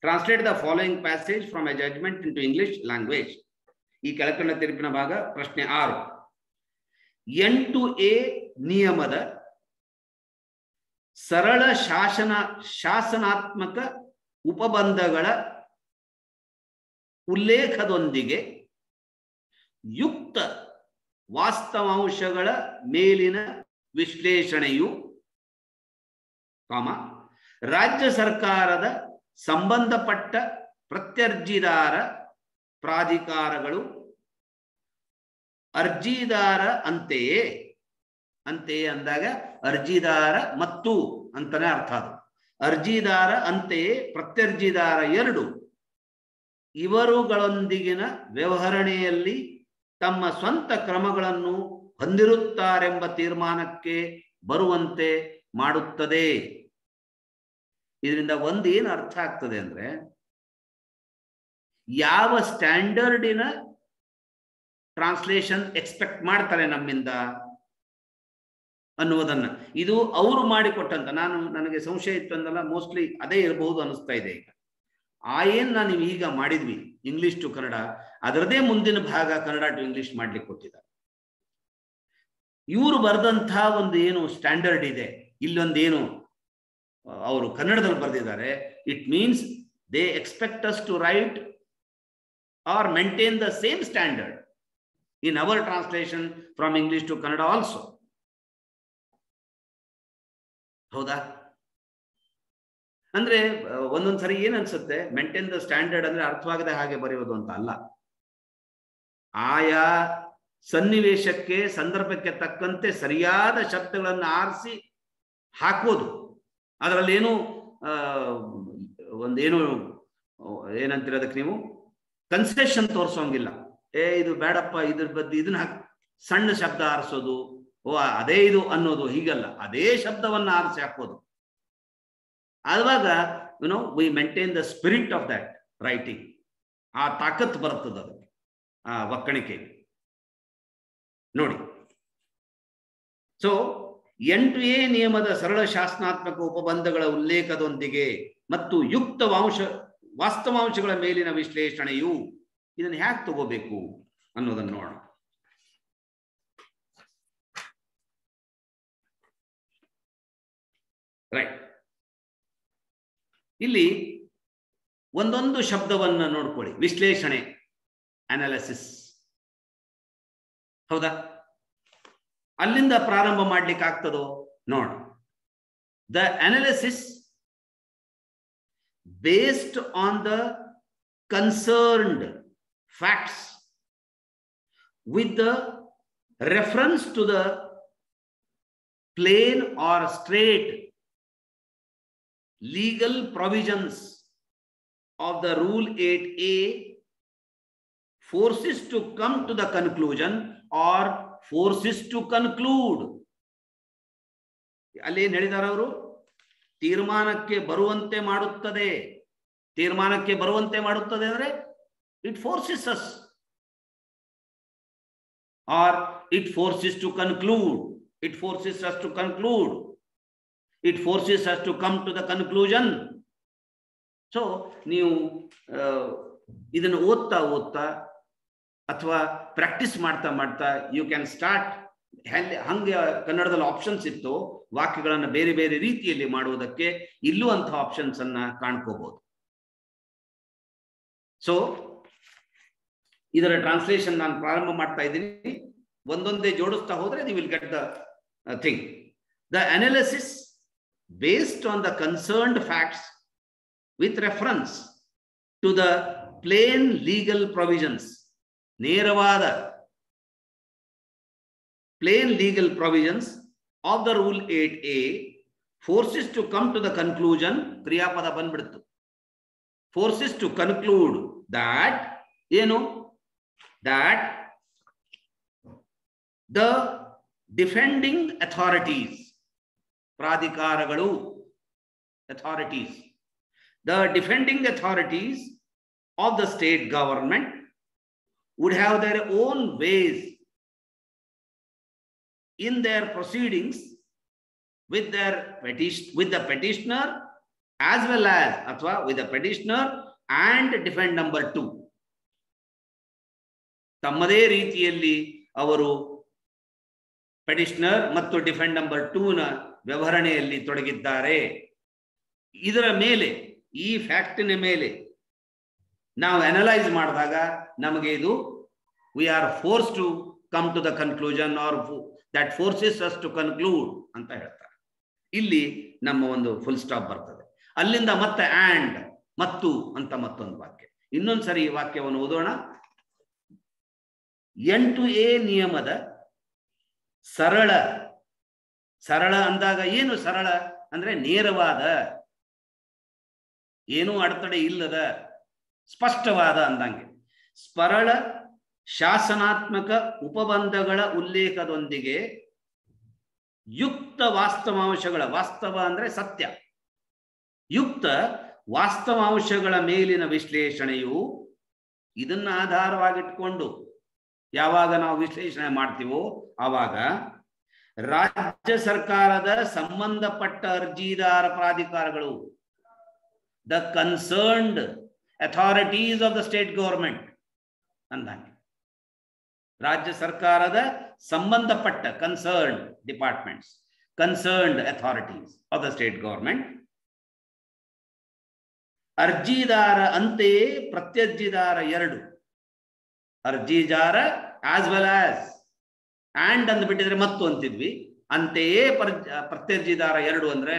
Translate the following passage from a judgment into English language. ಈ ಕೆಳಕಂಡ ತೀರ್ಪಿನ ಭಾಗ ಪ್ರಶ್ನೆ 6. 8A ನಿಯಮದ ಸರಳ ಶಾಸನಾತ್ಮಕ ಉಪಬಂಧಗಳ ಉಲ್ಲೇಖದೊಂದಿಗೆ ಯುಕ್ತ ವಾಸ್ತವಾಂಶಗಳ ಮೇಲಿನ ವಿಶ್ಲೇಷಣೆಯು ರಾಜ್ಯ ಸರ್ಕಾರದ ಸಂಬಂಧಪಟ್ಟ ಪ್ರತ್ಯರ್ಜಿದಾರ ಪ್ರಾಧಿಕಾರಗಳು ಅರ್ಜಿದಾರ ಅಂತೆಯೇ ಅಂದಾಗ ಅರ್ಜಿದಾರ ಮತ್ತು ಅಂತಾನೆ ಅರ್ಥ. ಅದು ಅರ್ಜಿದಾರ ಅಂತೆಯೇ ಪ್ರತ್ಯರ್ಜಿದಾರ ಎರಡು ಇವರುಗಳೊಂದಿಗಿನ ವ್ಯವಹರಣೆಯಲ್ಲಿ ತಮ್ಮ ಸ್ವಂತ ಕ್ರಮಗಳನ್ನು ಹೊಂದಿರುತ್ತಾರೆಂಬ ತೀರ್ಮಾನಕ್ಕೆ ಬರುವಂತೆ ಮಾಡುತ್ತದೆ. ಇದರಿಂದ ಒಂದು ಏನು ಅರ್ಥ ಆಗ್ತದೆ ಅಂದ್ರೆ, ಯಾವ ಸ್ಟ್ಯಾಂಡರ್ಡಿನ ಟ್ರಾನ್ಸ್ಲೇಷನ್ ಎಕ್ಸ್ಪೆಕ್ಟ್ ಮಾಡ್ತಾರೆ ನಮ್ಮಿಂದ ಅನ್ನುವುದನ್ನ ಇದು ಅವರು ಮಾಡಿಕೊಟ್ಟಂತ. ನನಗೆ ಸಂಶಯ ಇತ್ತು ಅಂದಲ್ಲ, ಮೋಸ್ಟ್ಲಿ ಅದೇ ಇರಬಹುದು ಅನಿಸ್ತಾ ಇದೆ. ಈಗ ಏನ್ ನಾವು ಈಗ ಮಾಡಿದ್ವಿ ಇಂಗ್ಲಿಷ್ ಟು ಕನ್ನಡ, ಅದರದೇ ಮುಂದಿನ ಭಾಗ ಕನ್ನಡ ಟು ಇಂಗ್ಲಿಷ್ ಮಾಡ್ಲಿಕ್ಕೆ ಕೊಟ್ಟಿದ್ದಾರೆ. ಇವರು ಬರೆದಂತಹ ಒಂದು ಏನು ಸ್ಟ್ಯಾಂಡರ್ಡ್ ಇದೆ, ಇಲ್ಲೊಂದೇನು ಅವರು ಕನ್ನಡದಲ್ಲಿ ಬರೆದಿದ್ದಾರೆ, it means they expect us to write or maintain the same standard in our translation from English to Kannada also. ಹೌದಾ? ಅಂದ್ರೆ ಒಂದೊಂದ್ಸರಿ ಏನ್ ಅನ್ಸುತ್ತೆ, ಮೇಂಟೈನ್ ದ ಸ್ಟ್ಯಾಂಡರ್ಡ್ ಅಂದ್ರೆ ಅರ್ಥವಾಗದೆ ಹಾಗೆ ಬರೆಯೋದು ಅಂತ ಅಲ್ಲ. ಆಯಾ ಸನ್ನಿವೇಶಕ್ಕೆ ಸಂದರ್ಭಕ್ಕೆ ತಕ್ಕಂತೆ ಸರಿಯಾದ ಶಬ್ದಗಳನ್ನು ಆರಿಸಿ ಹಾಕೋದು. ಅದರಲ್ಲಿ ಏನು ಒಂದೇನು ಏನಂತೀರ ಅದಕ್ಕೆ ನೀವು ಕನ್ಸೆಷನ್ ತೋರಿಸೋಂಗಿಲ್ಲ. ಇದು ಬೇಡಪ್ಪ, ಇದ್ರ ಬದ್ದು ಇದನ್ನ ಸಣ್ಣ ಶಬ್ದ ಆರಿಸೋದು, ಅದೇ ಇದು ಅನ್ನೋದು, ಹೀಗಲ್ಲ. ಅದೇ ಶಬ್ದವನ್ನ ಆರಿಸಿ ಹಾಕೋದು. ಆವಾಗ we maintain the spirit of that writing. ಆ ತಾಕತ್ ಬರ್ತದೆ ಅದಕ್ಕೆ, ಆ ಒಕ್ಕಣಿಕೆ ನೋಡಿ. ಸೊ 8A ನಿಯಮದ ಸರಳ ಶಾಸನಾತ್ಮಕ ಉಪಬಂಧಗಳ ಉಲ್ಲೇಖದೊಂದಿಗೆ ಮತ್ತು ಯುಕ್ತ ವಾಸ್ತವಾಂಶಗಳ ಮೇಲಿನ ವಿಶ್ಲೇಷಣೆಯು ಇದನ್ನು ಹ್ಯಾಕ್ ತಗೋಬೇಕು ಅನ್ನೋದನ್ನು ನೋಡೋಣ. ರೈಟ್, ಇಲ್ಲಿ ಒಂದೊಂದು ಶಬ್ದವನ್ನ ನೋಡ್ಕೊಳ್ಳಿ. ವಿಶ್ಲೇಷಣೆ, ಅನಾಲಿಸಿಸ್, ಹೌದಾ? ಅಲ್ಲಿಂದ ಪ್ರಾರಂಭ ಮಾಡ್ಲಿಕ್ಕೆ ಆಗ್ತದೋ ನೋಡ. The analysis based on the concerned facts with the reference to the plain or straight legal provisions of the Rule 8A forces to come to the conclusion or forces to conclude. ಅಲ್ಲಿ ಏನು ಹೇಳಿದ್ದಾರೆ ಅವರು? ತೀರ್ಮಾನಕ್ಕೆ ಬರುವಂತೆ ಮಾಡುತ್ತದೆ. ತೀರ್ಮಾನಕ್ಕೆ ಬರುವಂತೆ ಮಾಡುತ್ತದೆ ಅಂದ್ರೆ it forces us, or it forces to conclude. It forces us to conclude. It forces us to come to the conclusion. So ನೀವು ಇದನ್ನು ಓದ್ತಾ ಓದ್ತಾ ಅಥವಾ ಪ್ರಾಕ್ಟೀಸ್ ಮಾಡ್ತಾ ಮಾಡ್ತಾ ಯು ಕ್ಯಾನ್ ಸ್ಟಾರ್ಟ್. ಹಂಗೆ ಕನ್ನಡದಲ್ಲಿ ಆಪ್ಷನ್ಸ್ ಇತ್ತು, ವಾಕ್ಯಗಳನ್ನು ಬೇರೆ ಬೇರೆ ರೀತಿಯಲ್ಲಿ ಮಾಡುವುದಕ್ಕೆ ಇಲ್ಲೂ ಅಂತಹ ಆಪ್ಷನ್ಸ್ ಅನ್ನ ಕಾಣ್ಕೋಬಹುದು. ಸೊ ಇದರ ಟ್ರಾನ್ಸ್ಲೇಷನ್ ನಾನು ಪ್ರಾರಂಭ ಮಾಡ್ತಾ ಇದ್ದೀನಿ. ಒಂದೊಂದೇ ಜೋಡಿಸ್ತಾ ಹೋದ್ರೆ ನೀವು will get the thing. The analysis based on the concerned facts with reference to the plain legal provisions, ನೇರವಾದ plain legal provisions of the Rule 8A forces to come to the conclusion. ಕ್ರಿಯಾಪದ ಬಂದ್ಬಿಡ್ತು. forces to conclude that ಏನು, that the defending authorities, ಪ್ರಾಧಿಕಾರಗಳು, authorities, the defending authorities of the state government would have their own ways in their proceedings with the petitioner as well as athwa with the petitioner and defend number 2. ತಮ್ಮದೇ ರೀತಿಯಲ್ಲಿ ಅವರು petitioner ಮತ್ತು defend number 2 ನ ವ್ಯವಹರಣೆಯಲ್ಲಿ ತೊಡಗಿದ್ದಾರೆ. ಇದರ ಮೇಲೆ, ಈ ಫ್ಯಾಕ್ಟಿನ ಮೇಲೆ ನಾವು ಅನಲೈಸ್ ಮಾಡಿದಾಗ ನಮಗೆ ಇದು we are force to come to the conclusion or that forces us to conclude ಅಂತ ಹೇಳ್ತಾರೆ. ಇಲ್ಲಿ ನಮ್ಮ ಒಂದು ಫುಲ್ ಸ್ಟಾಪ್ ಬರ್ತದೆ. ಅಲ್ಲಿಂದ ಮತ್ತೆ ಆ್ಯಂಡ್, ಮತ್ತು ಅಂತ ಮತ್ತೊಂದು ವಾಕ್ಯ. ಇನ್ನೊಂದು ಸರಿ ಈ ವಾಕ್ಯವನ್ನು ಓದೋಣ. 8A ನಿಯಮದ ಸರಳ ಅಂದಾಗ ಏನು? ಸರಳ ಅಂದ್ರೆ ನೇರವಾದ, ಏನೂ ಅಡೆತಡೆ ಇಲ್ಲದ, ಸ್ಪಷ್ಟವಾದ ಅಂದಂಗೆ. ಸರಳ ಶಾಸನಾತ್ಮಕ ಉಪಬಂಧಗಳ ಉಲ್ಲೇಖದೊಂದಿಗೆ ಯುಕ್ತ ವಾಸ್ತವಾಂಶಗಳ, ವಾಸ್ತವ ಅಂದ್ರೆ ಸತ್ಯ, ಯುಕ್ತ ವಾಸ್ತವಾಂಶಗಳ ಮೇಲಿನ ವಿಶ್ಲೇಷಣೆಯು ಇದನ್ನ ಆಧಾರವಾಗಿಟ್ಕೊಂಡು ಯಾವಾಗ ನಾವು ವಿಶ್ಲೇಷಣೆ ಮಾಡ್ತೀವೋ ಆವಾಗ ರಾಜ್ಯ ಸರ್ಕಾರದ ಸಂಬಂಧಪಟ್ಟ ಅರ್ಜಿದಾರ ಪ್ರಾಧಿಕಾರಗಳು, the concerned authorities of the state government ಅಂದಂಗೆ. ರಾಜ್ಯ ಸರ್ಕಾರದ ಸಂಬಂಧಪಟ್ಟ concerned departments, concerned authorities of the state government. ಅರ್ಜಿದಾರ ಅಂತೆಯೇ ಪ್ರತ್ಯರ್ಜಿದಾರ ಎರಡು, ಅರ್ಜಿದಾರ ಆಸ್ ವೆಲ್ ಆಸ್, ಆ್ಯಂಡ್ ಅಂದ್ಬಿಟ್ಟಿದ್ರೆ ಮತ್ತು ಅಂತಿದ್ವಿ, ಅಂತೆಯೇ ಪ್ರತ್ಯರ್ಜಿದಾರ ಎರಡು ಅಂದ್ರೆ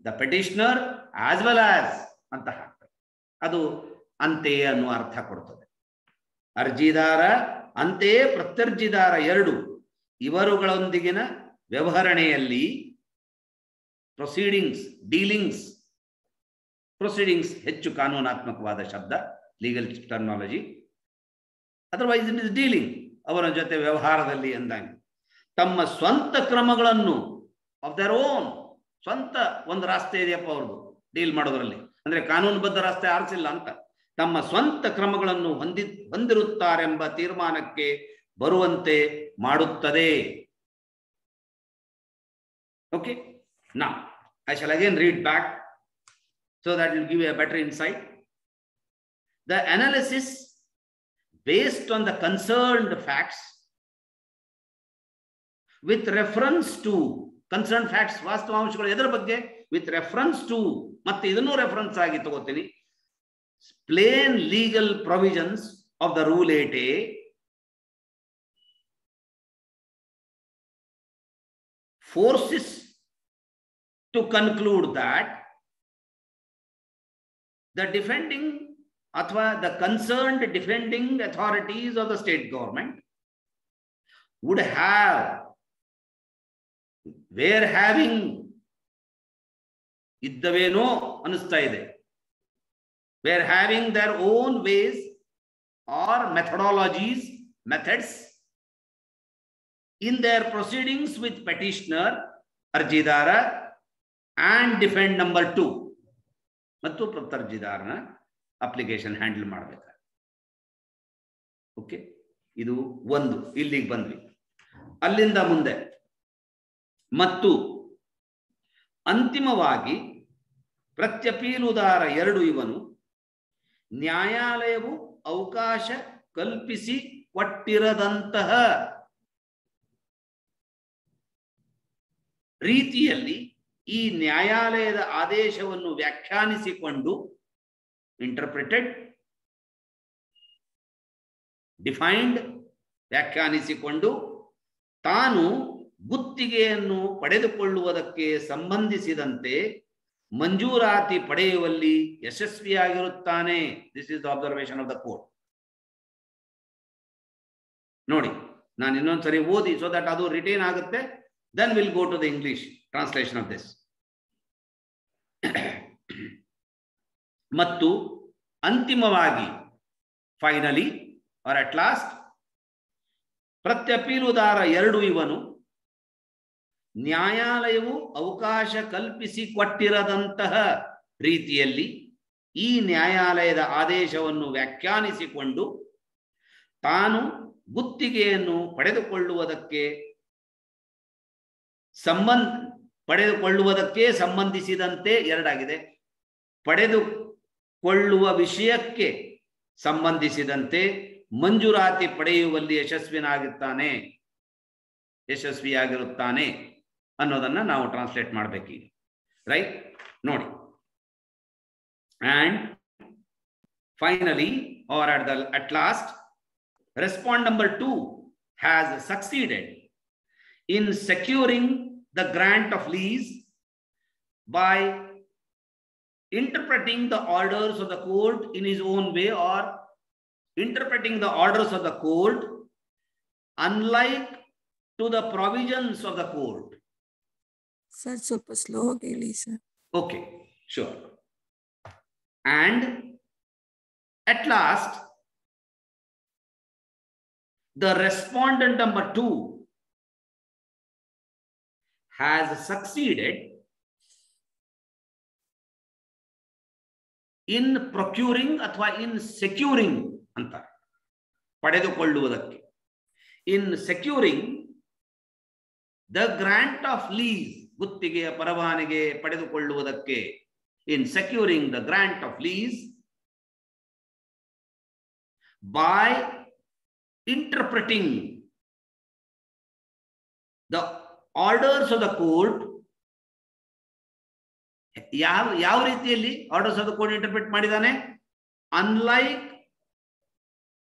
the petitioner as well as ಅಂತ ಹಾಕ್ತಾರೆ. ಅದು ಅಂತೆಯೇ ಅನ್ನುವ ಅರ್ಥ ಕೊಡ್ತದೆ. ಅರ್ಜಿದಾರ ಅಂತೆಯೇ ಪ್ರತ್ಯರ್ಜಿದಾರ ಎರಡು ಇವರುಗಳೊಂದಿಗಿನ ವ್ಯವಹರಣೆಯಲ್ಲಿ ಪ್ರೊಸೀಡಿಂಗ್ಸ್, ಡೀಲಿಂಗ್ಸ್, ಪ್ರೊಸೀಡಿಂಗ್ಸ್ ಹೆಚ್ಚು ಕಾನೂನಾತ್ಮಕವಾದ ಶಬ್ದ, legal terminology. Otherwise it is dealing, ಅವರ ಜೊತೆ ವ್ಯವಹಾರದಲ್ಲಿ ಎಂದಂಗೆ ತಮ್ಮ ಸ್ವಂತ ಕ್ರಮಗಳನ್ನು ಆಫ್ ದರ್ ಓನ್, ಸ್ವಂತ ಒಂದು ರಾಸ್ತೆ ಇದೆಯಪ್ಪ ಅವ್ರದ್ದು ಡೀಲ್ ಮಾಡೋದ್ರಲ್ಲಿ, ಅಂದ್ರೆ ಕಾನೂನುಬದ್ಧ ರಾಸ್ತೆ ಆರಿಸಿಲ್ಲ ಅಂತ, ತಮ್ಮ ಸ್ವಂತ ಕ್ರಮಗಳನ್ನು ಹೊಂದಿರುತ್ತಾರೆಂಬ ತೀರ್ಮಾನಕ್ಕೆ ಬರುವಂತೆ ಮಾಡುತ್ತದೆ. Okay, now I shall again read back so that will give you a better insight. The analysis based on the concerned facts with reference to concerned facts, ವಾಸ್ತವಾಂಶಗಳು ಎದರ ಬಗ್ಗೆ, with reference to, ಮತ್ತೆ ಇದನ್ನು ರೆಫರೆನ್ಸ್ ಆಗಿ ತಗೋತೀನಿ, plain legal provisions of the Rule 8A forces to conclude that the defending athwa the concerned defending authorities of the state government would have, were having, iddaveno anustha ide, were having their own ways or methodologies, methods in their proceedings with petitioner, arjidara and defend number 2 ಮತ್ತು ಪ್ರತ್ಯರ್ಜಿದಾರನ application handle ಮಾಡಬೇಕು. Okay, ಇದು ಒಂದು, ಇಲ್ಲಿಗೆ ಬಂದ್ವಿ. ಅಲ್ಲಿಂದ ಮುಂದೆ ಮತ್ತು ಅಂತಿಮವಾಗಿ ಪ್ರತ್ಯಪೀಲುದಾರ ಎರಡು ಇವನು ನ್ಯಾಯಾಲಯವು ಅವಕಾಶ ಕಲ್ಪಿಸಿ ಕೊಟ್ಟಿರದಂತಹ ರೀತಿಯಲ್ಲಿ ಈ ನ್ಯಾಯಾಲಯದ ಆದೇಶವನ್ನು ವ್ಯಾಖ್ಯಾನಿಸಿಕೊಂಡು, ಇಂಟರ್ಪ್ರಿಟೆಡ್, ಡಿಫೈನ್ಡ್, ವ್ಯಾಖ್ಯಾನಿಸಿಕೊಂಡು ತಾನು ಗುತ್ತಿಗೆಯನ್ನು ಪಡೆದುಕೊಳ್ಳುವುದಕ್ಕೆ ಸಂಬಂಧಿಸಿದಂತೆ ಮಂಜೂರಾತಿ ಪಡೆಯುವಲ್ಲಿ ಯಶಸ್ವಿಯಾಗಿರುತ್ತಾನೆ. This is the observation of the court. ನೋಡಿ, ನಾನು ಇನ್ನೊಂದ್ಸರಿ ಓದಿ ಸೊ ದಟ್ ಅದು ರಿಟೇನ್ ಆಗುತ್ತೆ. Then we'll go to the English translation of this. ಮತ್ತು ಅಂತಿಮವಾಗಿ, ಫೈನಲಿ ಆರ್ ಅಟ್ ಲಾಸ್ಟ್, ಪ್ರತ್ಯಪೀಲುದಾರ ಎರಡು ಇವನು ನ್ಯಾಯಾಲಯವು ಅವಕಾಶ ಕಲ್ಪಿಸಿ ಕೊಟ್ಟಿರದಂತಹ ರೀತಿಯಲ್ಲಿ ಈ ನ್ಯಾಯಾಲಯದ ಆದೇಶವನ್ನು ವ್ಯಾಖ್ಯಾನಿಸಿಕೊಂಡು ತಾನು ಗುತ್ತಿಗೆಯನ್ನು ಪಡೆದುಕೊಳ್ಳುವುದಕ್ಕೆ ಸಂಬಂಧಿಸಿದಂತೆ, ಎರಡಾಗಿದೆ, ಪಡೆದುಕೊಳ್ಳುವ ವಿಷಯಕ್ಕೆ ಸಂಬಂಧಿಸಿದಂತೆ ಮಂಜೂರಾತಿ ಪಡೆಯುವಲ್ಲಿ ಯಶಸ್ವಿಯಾಗಿರುತ್ತಾನೆ ಅನ್ನೋದನ್ನ ನಾವು ಟ್ರಾನ್ಸ್ಲೇಟ್ ಮಾಡಬೇಕೀಗ. ರೈಟ್, ನೋಡಿ. And finally or at last, respond number 2 has succeeded in securing the grant of lease by interpreting the orders of the court in his own way, or interpreting the orders of the court unlike to the provisions of the court. Sir, super slow daily, sir. Okay, sure. And at last, the respondent number 2 has succeeded in procuring ಅಥವಾ in securing ಅಂತ ಪಡೆದುಕೊಳ್ಳುವುದಕ್ಕೆ, in securing the grant of lease, ಗುತ್ತಿಗೆಯ ಪರವಾನಗಿ ಪಡೆದುಕೊಳ್ಳುವುದಕ್ಕೆ, in securing the grant of lease by interpreting the orders of the court. ಯಾವ ರೀತಿಯಲ್ಲಿ orders of the court interpret ಮಾಡಿದಾನೆ? Unlike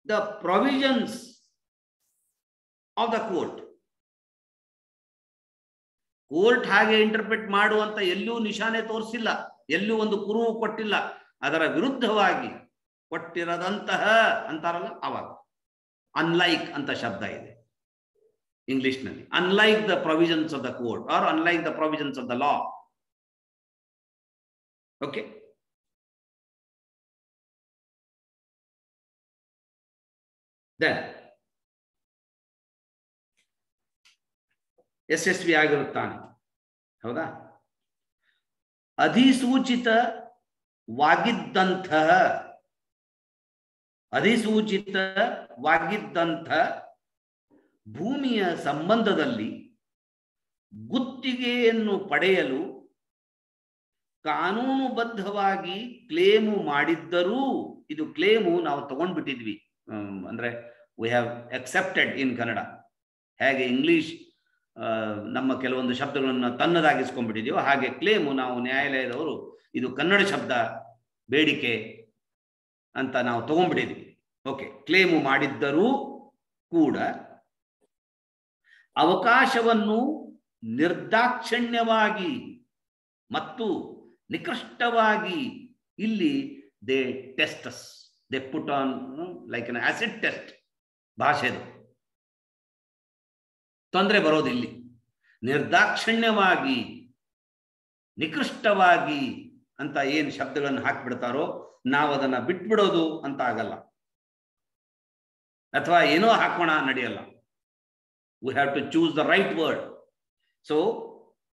the provisions of the court. Court ಹಾಗೆ interpret ಮಾಡುವಂತ ಎಲ್ಲೂ ನಿಶಾನೆ ತೋರಿಸಿಲ್ಲ, ಎಲ್ಲೂ ಒಂದು ಕುರುವು ಕೊಟ್ಟಿಲ್ಲ. ಅದರ ವಿರುದ್ಧವಾಗಿ ಕೊಟ್ಟಿರದಂತಹ ಅಂತಾರಲ್ಲ, ಅವಾಗ ಅನ್ಲೈಕ್ ಅಂತ ಶಬ್ದ ಇದೆ ಇಂಗ್ಲಿಷ್ ನಲ್ಲಿ. Unlike the provisions of the court or unlike the provisions of the law. Okay, then ಯಶಸ್ವಿ ಆಗಿರುತ್ತಾನೆ. ಹೌದಾ? ಅಧಿಸೂಚಿತವಾಗಿದ್ದಂಥ ಭೂಮಿಯ ಸಂಬಂಧದಲ್ಲಿ ಗುತ್ತಿಗೆಯನ್ನು ಪಡೆಯಲು ಕಾನೂನುಬದ್ಧವಾಗಿ ಕ್ಲೇಮು ಮಾಡಿದ್ದರೂ, ಇದು ಕ್ಲೇಮು ನಾವು ತಗೊಂಡ್ಬಿಟ್ಟಿದ್ವಿ, ಅಂದ್ರೆ ವಿ ಹ್ಯಾವ್ ಅಕ್ಸೆಪ್ಟೆಡ್ ಇನ್ ಕನ್ನಡ. ಹೇಗೆ ಇಂಗ್ಲಿಷ್ ನಮ್ಮ ಕೆಲವೊಂದು ಶಬ್ದಗಳನ್ನು ತನ್ನದಾಗಿಸ್ಕೊಂಡ್ಬಿಟ್ಟಿದೆಯೋ, ಹಾಗೆ ಕ್ಲೇಮು ನಾವು ನ್ಯಾಯಾಲಯದವರು ಇದು ಕನ್ನಡ ಶಬ್ದ ಬೇಡಿಕೆ ಅಂತ ನಾವು ತಗೊಂಡ್ಬಿಟ್ಟಿದ್ವಿ. ಓಕೆ, ಕ್ಲೇಮು ಮಾಡಿದ್ದರೂ ಕೂಡ ಅವಕಾಶವನ್ನು ನಿರ್ದಾಕ್ಷಣ್ಯವಾಗಿ ಮತ್ತು ನಿಕೃಷ್ಟವಾಗಿ ಇಲ್ಲಿ they tests, they put on like an acid test. ಭಾಷೆದು ತೊಂದರೆ ಬರೋದು ಇಲ್ಲಿ. ನಿರ್ದಾಕ್ಷಣ್ಯವಾಗಿ, ನಿಕೃಷ್ಟವಾಗಿ ಅಂತ ಏನು ಶಬ್ದಗಳನ್ನು ಹಾಕ್ಬಿಡ್ತಾರೋ ನಾವು ಅದನ್ನ ಬಿಟ್ಬಿಡೋದು ಅಂತ ಆಗಲ್ಲ, ಅಥವಾ ಏನೋ ಹಾಕೋಣ ನಡೆಯಲ್ಲ. We have to choose the right word. So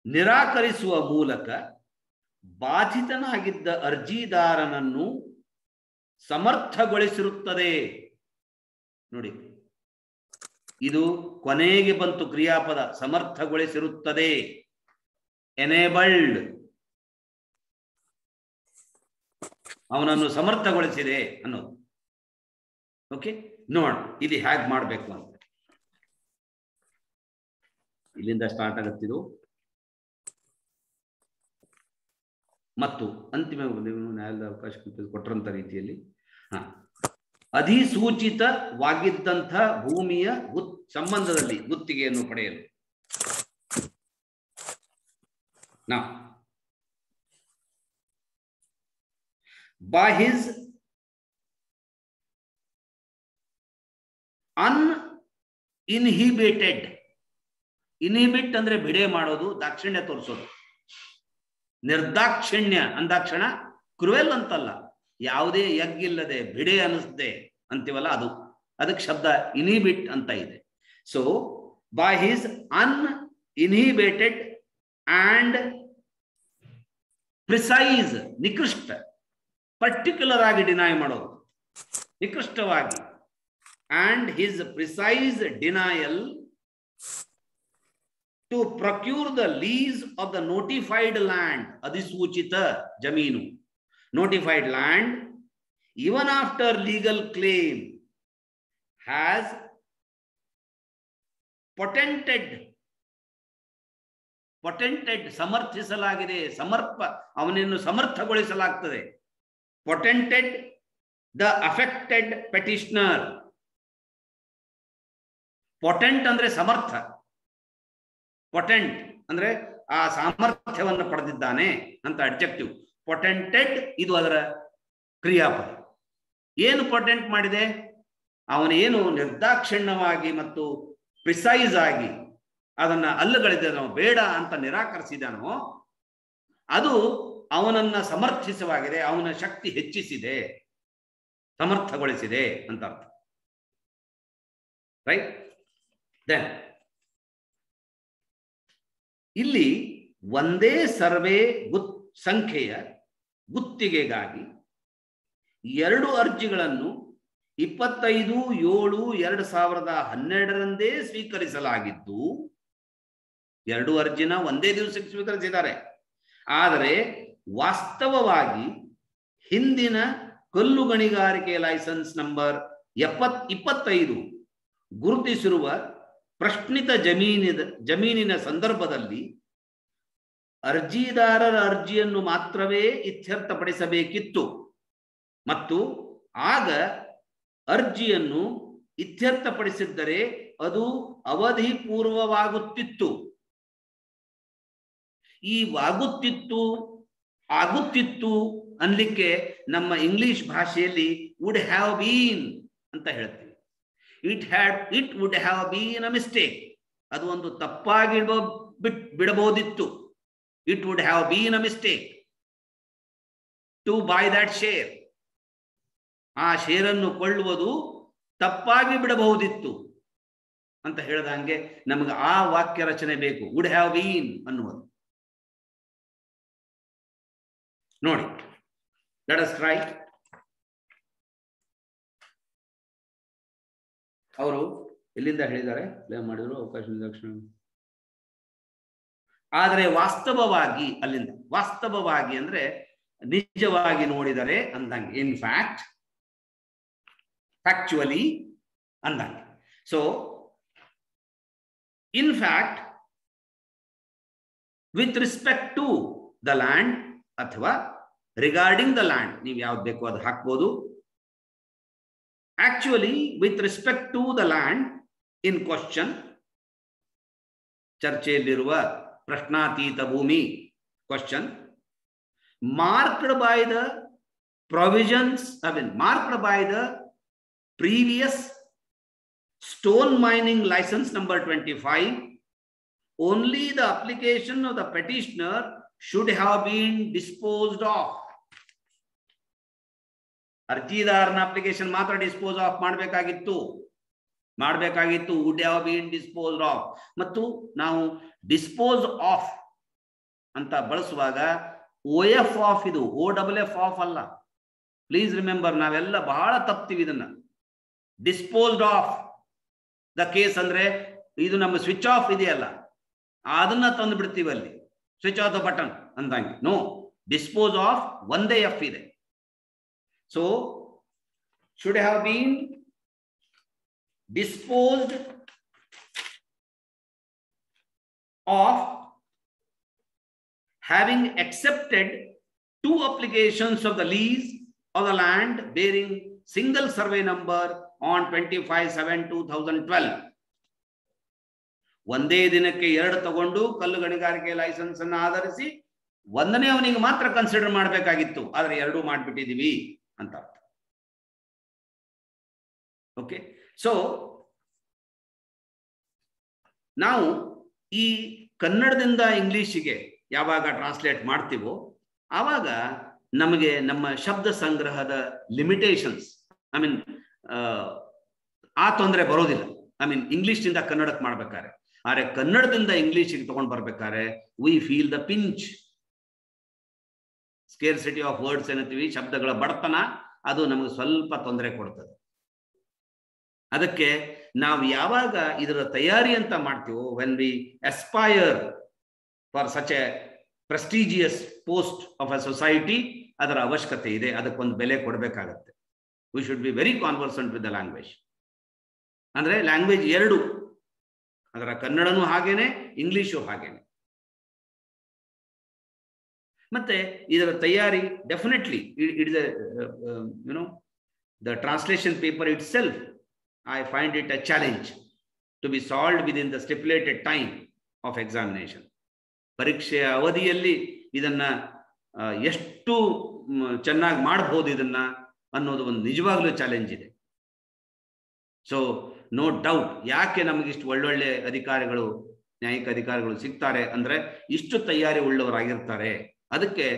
ನಿರಾಕರಿಸುವ ಮೂಲಕ ಬಾಧಿತನಾಗಿದ್ದ ಅರ್ಜಿದಾರನನ್ನು ಸಮರ್ಥಗೊಳಿಸಿರುತ್ತದೆ. ನೋಡಿ, ಇದು ಕೊನೆಗೆ ಬಂತು ಕ್ರಿಯಾಪದ, ಸಮರ್ಥಗೊಳಿಸಿರುತ್ತದೆ, ಎನೇಬಲ್ಡ್, ಅವನನ್ನು ಸಮರ್ಥಗೊಳಿಸಿದೆ ಅನ್ನೋದು. ಓಕೆ, ನೋಡ ಇದು ಹೇಗೆ ಮಾಡಬೇಕು ಅಂತ. ಇಲ್ಲಿಂದ ಸ್ಟಾರ್ಟ್ ಆಗುತ್ತಿದ್ದು ಮತ್ತು ಅಂತಿಮ ನ್ಯಾಯಾಲಯದ ಅವಕಾಶ ಕೊಟ್ಟರಂತ ರೀತಿಯಲ್ಲಿ ಅಧಿಸೂಚಿತವಾಗಿದ್ದಂಥ ಭೂಮಿಯ ಸಂಬಂಧದಲ್ಲಿ ಗುತ್ತಿಗೆಯನ್ನು ಪಡೆಯಲು by his uninhibited, ಇನ್ಹಿಬಿಟ್ ಅಂದ್ರೆ ಬಿಡೆ ಮಾಡೋದು, ದಾಕ್ಷಿಣ್ಯ ತೋರಿಸೋದು. ನಿರ್ದಾಕ್ಷಿಣ್ಯ ಅಂದಾಕ್ಷಣ ಕ್ರುವೆಲ್ ಅಂತಲ್ಲ, ಯಾವುದೇ ಎಗ್ಗಿಲ್ಲದೆ ಬಿಡೆ ಅನಿಸ್ದೆ ಅಂತೀವಲ್ಲ ಅದು, ಅದಕ್ಕೆ ಶಬ್ದ ಇನ್ಹಿಬಿಟ್ ಅಂತ ಇದೆ. So by his uninhibited and precise, ನಿಕೃಷ್ಟ, ಪರ್ಟಿಕ್ಯುಲರ್ ಆಗಿ ಡಿನೈ ಮಾಡೋದು, ನಿಕೃಷ್ಟವಾಗಿ. And his precise denial to procure the lease of the notified land, ಅಧಿಸೂಚಿತ ಜಮೀನು, notified land, even after legal claim has potented ಸಮರ್ಥಿಸಲಾಗಿದೆ, ಅವನನ್ನು ಸಮರ್ಥಗೊಳಿಸಲಾಗ್ತದೆ. potented the affected petitioner. potent ಅಂದ್ರೆ ಸಮರ್ಥ, potent ಅಂದ್ರೆ ಆ ಸಾಮರ್ಥ್ಯವನ್ನು ಪಡೆದಿದ್ದಾನೆ ಅಂತ ಅಡ್ಜೆಕ್ಟಿವ್. ಪೊಟೆಂಟೆಡ್ ಇದು ಅದರ ಕ್ರಿಯಾಪದ. ಏನು ಪೊಟೆಂಟ್ ಮಾಡಿದೆ? ಅವನೇನು ನಿರ್ದಾಕ್ಷಿಣ್ಯವಾಗಿ ಮತ್ತು ಪ್ರಿಸೈಸ್ ಆಗಿ ಅದನ್ನ ಅಲ್ಲಗಳಿದ್ದಾನೋ, ಬೇಡ ಅಂತ ನಿರಾಕರಿಸಿದಾನೋ, ಅದು ಅವನನ್ನ ಸಮರ್ಥಿಸವಾಗಿದೆ, ಅವನ ಶಕ್ತಿ ಹೆಚ್ಚಿಸಿದೆ, ಸಮರ್ಥಗೊಳಿಸಿದೆ ಅಂತ ಅರ್ಥ. ರೈಟ್? ದೆನ್ ಇಲ್ಲಿ ಒಂದೇ ಸರ್ವೆ ಸಂಖ್ಯೆಯ ಗುತ್ತಿಗೆಗಾಗಿ 2 ಅರ್ಜಿಗಳನ್ನು 25/7/2012 ಸ್ವೀಕರಿಸಲಾಗಿದ್ದು, 2 ಅರ್ಜಿನ ಒಂದೇ ದಿವಸಕ್ಕೆ ಸ್ವೀಕರಿಸಿದ್ದಾರೆ. ಆದರೆ ವಾಸ್ತವವಾಗಿ ಹಿಂದಿನ ಕಲ್ಲು ಗಣಿಗಾರಿಕೆ ಲೈಸೆನ್ಸ್ ನಂಬರ್ 25 ಗುರುತಿಸಿರುವ ಪ್ರಶ್ನಿತ ಜಮೀನಿನ ಸಂದರ್ಭದಲ್ಲಿ ಅರ್ಜಿದಾರರ ಅರ್ಜಿಯನ್ನು ಮಾತ್ರವೇ ಇತ್ಯರ್ಥಪಡಿಸಬೇಕಿತ್ತು ಮತ್ತು ಆಗ ಅರ್ಜಿಯನ್ನು ಇತ್ಯರ್ಥಪಡಿಸಿದ್ದರೆ ಅದು ಅವಧಿ ಪೂರ್ವವಾಗುತ್ತಿತ್ತು. ಈ ಆಗುತ್ತಿತ್ತು ಅನ್ಲಿಕ್ಕೆ ನಮ್ಮ ಇಂಗ್ಲಿಷ್ ಭಾಷೆಯಲ್ಲಿ ವುಡ್ ಹ್ಯಾವ್ ಬೀನ್ ಅಂತ ಹೇಳ್ತೀವಿ. It would have been a mistake. ಅದು ಒಂದು ತಪ್ಪಾಗಿ ಬಿಡಬಹುದಿತ್ತು. It would have been a mistake to buy that share. ಆ ಶೇರನ್ನು ಕೊಳ್ಳುವುದು ತಪ್ಪಾಗಿ ಬಿಡಬಹುದಿತ್ತು ಅಂತ ಹೇಳಿದಂಗೆ ನಮಗೆ ಆ ವಾಕ್ಯ ರಚನೆ ಬೇಕು. ವುಡ್ ಹ್ಯಾವ್ ಬೀನ್ ಅನ್ನುವುದು. ನೋಡಿ, ಲೆಟ್ ಅಸ್ ಟ್ರೈ. ಅವರು ಎಲ್ಲಿಂದ ಹೇಳಿದ್ದಾರೆ, ಮಾಡಿದ್ರು ಅವಕಾಶ ಲಕ್ಷಣ. ಆದರೆ ವಾಸ್ತವವಾಗಿ, ಅಲ್ಲಿಂದ ವಾಸ್ತವವಾಗಿ ಅಂದ್ರೆ ನಿಜವಾಗಿ ನೋಡಿದರೆ ಅಂದಂಗೆ, ಇನ್ ಫ್ಯಾಕ್ಟ್, ಫ್ಯಾಕ್ಚುಯಲಿ ಅಂದಂಗೆ. So in fact, with respect to the land ಅಥವಾ ರಿಗಾರ್ಡಿಂಗ್ ದ ಲ್ಯಾಂಡ್, ನೀವು ಯಾವ್ದು ಬೇಕೋ ಅದು ಹಾಕ್ಬೋದು. Actually with respect to the land in question, ಚರ್ಚೆಯಲ್ಲಿರುವ ಪ್ರಶ್ನಾತೀತ ಭೂಮಿ question, marked by the provisions, marked by the previous stone mining license number 25, only the application of the petitioner should have been disposed of. ಅರ್ಜಿದಾರನ application ಮಾತ್ರ dispose of ಮಾಡಬೇಕಾಗಿತ್ತು. Would have been disposed of. ಮತ್ತು ನಾವು dispose of ಅಂತ ಬಳಸುವಾಗ OF of, ಇದು OFF off ಅಲ್ಲ. Please remember, ನಾವೆಲ್ಲ ಬಹಳ ತಪ್ತೀವಿ ಇದನ್ನ. ಡಿಸ್ಪೋಸ್ಡ್ ಆಫ್ ದ ಕೇಸ್ ಅಂದ್ರೆ ಇದು ನಮ್ಮ ಸ್ವಿಚ್ ಆಫ್ ಇದೆಯಲ್ಲ, ಅದನ್ನ ತಂದು ಬಿಡ್ತೀವಿ ಅಲ್ಲಿ, ಸ್ವಿಚ್ ಆಫ್ ದ ಬಟನ್ ಅಂದಂಗೆ. ನೋ, ಡಿಸ್ಪೋಸ್ ಆಫ್ ಒಂದೇ ಎಫ್ ಇದೆ. So should have been disposed of having accepted 2 applications of the lease of the land bearing single survey number on 25/7/2012. ಒಂದೇ ದಿನಕ್ಕೆ 2 ತಗೊಂಡು ಕಲ್ಲು ಗಣಿಗಾರಿಕೆ ಲೈಸೆನ್ಸ್ ಅನ್ನು ಆಧರಿಸಿ ಒಂದನೇ ಅವನಿಗೆ ಮಾತ್ರ ಕನ್ಸಿಡರ್ ಮಾಡಬೇಕಾಗಿತ್ತು, ಆದ್ರೆ 2 ಮಾಡಿಬಿಟ್ಟಿದೀವಿ ಅಂತ ಅರ್ಥ. ಓಕೆ, ಸೊ ನಾವು ಈ ಕನ್ನಡದಿಂದ ಇಂಗ್ಲಿಷಿಗೆ ಯಾವಾಗ ಟ್ರಾನ್ಸ್ಲೇಟ್ ಮಾಡ್ತೀವೋ ಆವಾಗ ನಮಗೆ ನಮ್ಮ ಶಬ್ದ ಸಂಗ್ರಹದ ಲಿಮಿಟೇಷನ್ಸ್, ಆ ತೊಂದರೆ ಬರೋದಿಲ್ಲ. ಇಂಗ್ಲಿಷ್ನಿಂದ ಕನ್ನಡಕ್ಕೆ ಮಾಡ್ಬೇಕಾದ್ರೆ. ಆದ್ರೆ ಕನ್ನಡದಿಂದ ಇಂಗ್ಲಿಷ್ಗೆ ತಗೊಂಡು ಬರ್ಬೇಕಾದ್ರೆ we feel the pinch, scarcity of words ಏನಂತೀವಿ, ಶಬ್ದಗಳ ಬಡತನ, ಅದು ನಮಗೆ ಸ್ವಲ್ಪ ತೊಂದರೆ ಕೊಡ್ತದೆ. ಅದಕ್ಕೆ ನಾವು ಯಾವಾಗ ಇದರ ತಯಾರಿ ಅಂತ ಮಾಡ್ತೀವೋ, when we aspire for such a prestigious post of a society, ಅದರ ಅವಶ್ಯಕತೆ ಇದೆ, ಅದಕ್ಕೊಂದು ಬೆಲೆ ಕೊಡಬೇಕಾಗತ್ತೆ. We should be very conversant with the language. ಅಂದ್ರೆ ಲ್ಯಾಂಗ್ವೇಜ್ 2, ಅದರ ಕನ್ನಡನೂ ಹಾಗೇನೆ, ಇಂಗ್ಲಿಷು ಹಾಗೇನೆ. ಮತ್ತೆ ಇದರ ತಯಾರಿ definitely it is the translation paper itself, I find it a challenge to be solved within the stipulated time of examination. ಪರೀಕ್ಷೆಯ ಅವಧಿಯಲ್ಲಿ ಇದನ್ನ ಎಷ್ಟು ಚೆನ್ನಾಗಿ ಮಾಡಬಹುದು ಇದನ್ನ ಅನ್ನೋದು ಒಂದು ನಿಜವಾಗ್ಲೂ ಚಾಲೆಂಜ್ ಇದೆ. ಸೊ ನೋ ಡೌಟ್, ಯಾಕೆ ನಮಗಿಷ್ಟು ಒಳ್ಳೊಳ್ಳೆ ಅಧಿಕಾರಿಗಳು, ನ್ಯಾಯಿಕ ಅಧಿಕಾರಿಗಳು ಸಿಗ್ತಾರೆ ಅಂದ್ರೆ ಇಷ್ಟು ತಯಾರಿ ಉಳ್ಳವರಾಗಿರ್ತಾರೆ. ಅದಕ್ಕೆ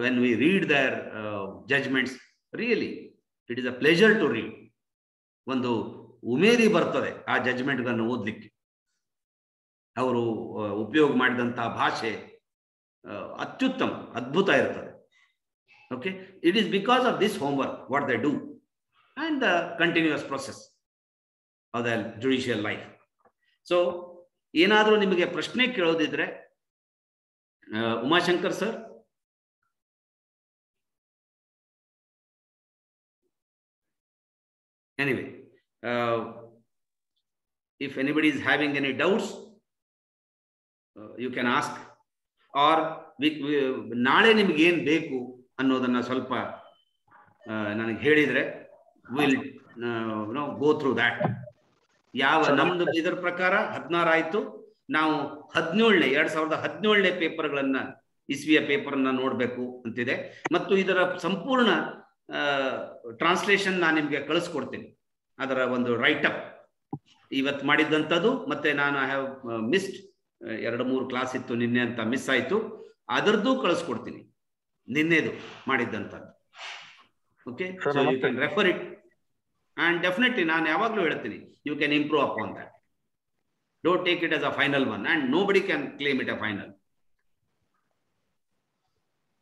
when we read their judgments, really it is a pleasure to read. ಒಂದು ಉಮೇದಿ ಬರ್ತದೆ ಆ ಜಜ್ಮೆಂಟ್ಗಳನ್ನು ಓದಲಿಕ್ಕೆ. ಅವರು ಉಪಯೋಗ ಮಾಡಿದಂತಹ ಭಾಷೆ ಅತ್ಯುತ್ತಮ, ಅದ್ಭುತ ಇರ್ತದೆ. Okay, it is because of this homework what they do and the continuous process of the judicial life. So ಏನಾದರೂ ನಿಮಗೆ ಪ್ರಶ್ನೆ ಕೇಳೋದಿದ್ರೆ Umashankar sir. Anyway, If anybody is having any doubts, you can ask. Or ನಾಳೆ ನಿಮ್ಗೆ ಏನ್ ಬೇಕು ಅನ್ನೋದನ್ನ ಸ್ವಲ್ಪ ನನಗೆ ಹೇಳಿದ್ರೆ ವಿಲ್ ಗೋ ಥ್ರೂ ದ್ಯಾಟ್. ಯಾವ ನಮ್ದು ಇದರ ಪ್ರಕಾರ 16 ಆಯ್ತು. ನಾವು 2017ನೇ ಪೇಪರ್ಗಳನ್ನ ಇಸ್ವಿಯ ಪೇಪರ್ನ ನೋಡ್ಬೇಕು ಅಂತಿದೆ. ಮತ್ತು ಇದರ ಸಂಪೂರ್ಣ ಟ್ರಾನ್ಸ್ಲೇಷನ್ ನಾನು ನಿಮ್ಗೆ ಕಳಿಸ್ಕೊಡ್ತೀನಿ. ಅದರ ಒಂದು ರೈಟಪ್ ಇವತ್ತು ಮಾಡಿದ್ದಂಥದ್ದು, ಮತ್ತೆ ನಾನು ಐ ಹ್ಯಾವ್ ಮಿಸ್ಡ್ 2-3 ಕ್ಲಾಸ್ ಇತ್ತು ನಿನ್ನೆ ಅಂತ ಮಿಸ್ ಆಯ್ತು, ಅದರದ್ದು ಕಳಿಸ್ಕೊಡ್ತೀನಿ, ನಿನ್ನೆದು ಮಾಡಿದ್ದಂಥದ್ದು. Okay, so you can refer it and definitely ನಾನು ಯಾವಾಗಲೂ ಹೇಳ್ತೀನಿ, you can improve upon that. Don't take it as a final one and nobody can claim it a final.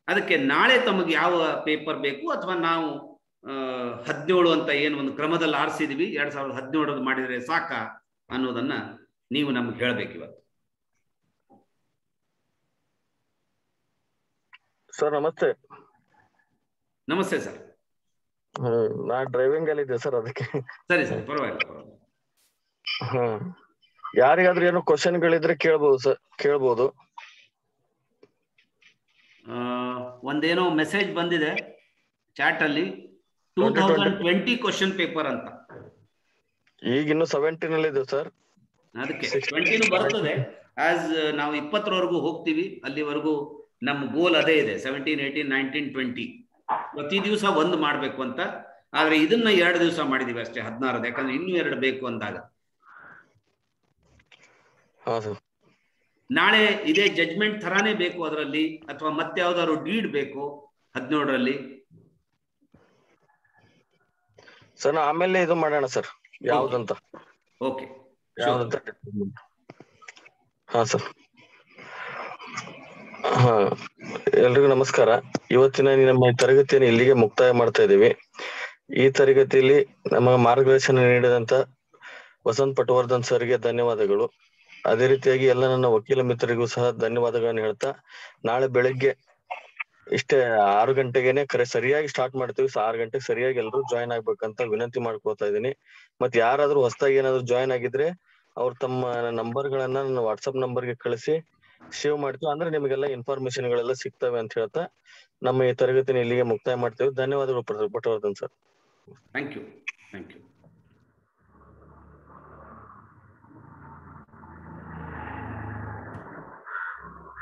ಅದಕ್ಕೆ ನಾಳೆ ತಮಗೆ ಯಾವ ಪೇಪರ್ ಬೇಕು, ಅಥವಾ ನಾವು 17 ಅಂತ ಏನು ಒಂದು ಕ್ರಮದಲ್ಲಿ ಆರಿಸಿದ್ವಿ, 2017 ಮಾಡಿದ್ರೆ ಸಾಕ ಅನ್ನೋದನ್ನ ನೀವು ನಮ್ಗೆ ಹೇಳ್ಬೇಕು ಇವತ್ತು. ಸರ್ ನಮಸ್ತೆ. ನಮಸ್ತೆ ಸರ್. ನಾ ಡ್ರೈವಿಂಗ್ ಅಲ್ಲಿ ಇದ್ದೆ ಸರ್, ಅದಕ್ಕೆ. ಸರಿ ಸರ್, ಪರವಾಗಿಲ್ಲ. ಯಾರಿಗಾದ್ರೂ ಏನೋ ಕ್ವಶನ್ಗಳಿದ್ರೆ ಕೇಳ್ಬೋದು ಸರ್, ಕೇಳ್ಬೋದು. ಒಂದೇನೋ ಮೆಸೇಜ್ ಬಂದಿದೆ ಚಾಟ್ ಅಲ್ಲಿ, 2020 ಕ್ವಶನ್ ಪೇಪರ್ ಅಂತ. ಈಗ ಇನ್ನು 17 ಅಲ್ಲಿ ಇದೆ ಸರ್. ಅದಕ್ಕೆ 20 ಬರ್ತದೆ. ಆಸ್ ನಾವು 20ರವರೆಗೂ ಹೋಗ್ತೀವಿ, ಅಲ್ಲಿವರೆಗೂ ನಮ್ಮ ಗೋಲ್ ಅದೇ ಇದೆ, 17, 18, 19, 20 ಪ್ರತಿ ದಿವಸ ಒಂದು ಮಾಡ್ಬೇಕು ಅಂತ. ಆದ್ರೆ ಇದನ್ನ 2 ದಿವಸ ಮಾಡಿದೀವಿ ಅಷ್ಟೇ, 16, ಯಾಕಂದ್ರೆ ಇನ್ನೂ 2 ಬೇಕು ಅಂದಾಗ. ನಾಳೆ ಇದೇ ಜಡ್ಜ್ಮೆಂಟ್ ಥರಾನೇ ಬೇಕು ಅದರಲ್ಲಿ, ಅಥವಾ ಮತ್ತೆ ಯಾವ್ದಾದ್ರು ಡೀಡ್ ಬೇಕು 17ರಲ್ಲಿ ಸರ್? ಆಮೇಲೆ ಇದು ಮಾಡೋಣ ಸರ್, ಯಾವ್ದಂತ. ಓಕೆ, ಯಾವ್ದಂತ. ಹಾ ಸರ್. ಹಾ, ಎಲ್ರಿಗೂ ನಮಸ್ಕಾರ. ಇವತ್ತಿನ ನಮ್ಮ ತರಗತಿಯನ್ನು ಇಲ್ಲಿಗೆ ಮುಕ್ತಾಯ ಮಾಡ್ತಾ ಇದ್ದೀವಿ. ಈ ತರಗತಿಯಲ್ಲಿ ನಮ್ಮ ಮಾರ್ಗದರ್ಶನ ನೀಡಿದಂತ ವಸಂತ್ ಪಟವರ್ಧನ್ ಸರ್ಗೆ ಧನ್ಯವಾದಗಳು. ಅದೇ ರೀತಿಯಾಗಿ ಎಲ್ಲ ನನ್ನ ವಕೀಲ ಮಿತ್ರರಿಗೂ ಸಹ ಧನ್ಯವಾದಗಳನ್ನು ಹೇಳ್ತಾ, ನಾಳೆ ಬೆಳಗ್ಗೆ ಇಷ್ಟೇ 6 ಗಂಟೆಗೆನೆ ಸರಿಯಾಗಿ ಸ್ಟಾರ್ಟ್ ಮಾಡ್ತೀವಿ. 6 ಗಂಟೆಗೆ ಸರಿಯಾಗಿ ಎಲ್ಲರೂ ಜಾಯಿನ್ ಆಗ್ಬೇಕಂತ ವಿನಂತಿ ಮಾಡ್ಕೊತಾ ಇದ್ದೀನಿ. ಮತ್ ಯಾರಾದ್ರೂ ಹೊಸದಾಗಿ ಏನಾದ್ರು ಜಾಯಿನ್ ಆಗಿದ್ರೆ ಅವ್ರು ತಮ್ಮ ನಂಬರ್ಗಳನ್ನ ನನ್ನ ವಾಟ್ಸಪ್ ನಂಬರ್ಗೆ ಕಳಿಸಿ ಸೇವ್ ಮಾಡ್ತೀವಿ, ಅಂದ್ರೆ ನಿಮಗೆಲ್ಲ ಇನ್ಫಾರ್ಮೇಶನ್ ಗಳೆಲ್ಲ ಸಿಗ್ತವೆ ಅಂತ ಹೇಳ್ತಾ ನಮ್ಮ ಈ ತರಗತಿನ ಇಲ್ಲಿಗೆ ಮುಕ್ತಾಯ ಮಾಡ್ತೇವೆ. ಧನ್ಯವಾದಗಳು ಪಟವರ್ಧನ್ ಸರ್. Thank you.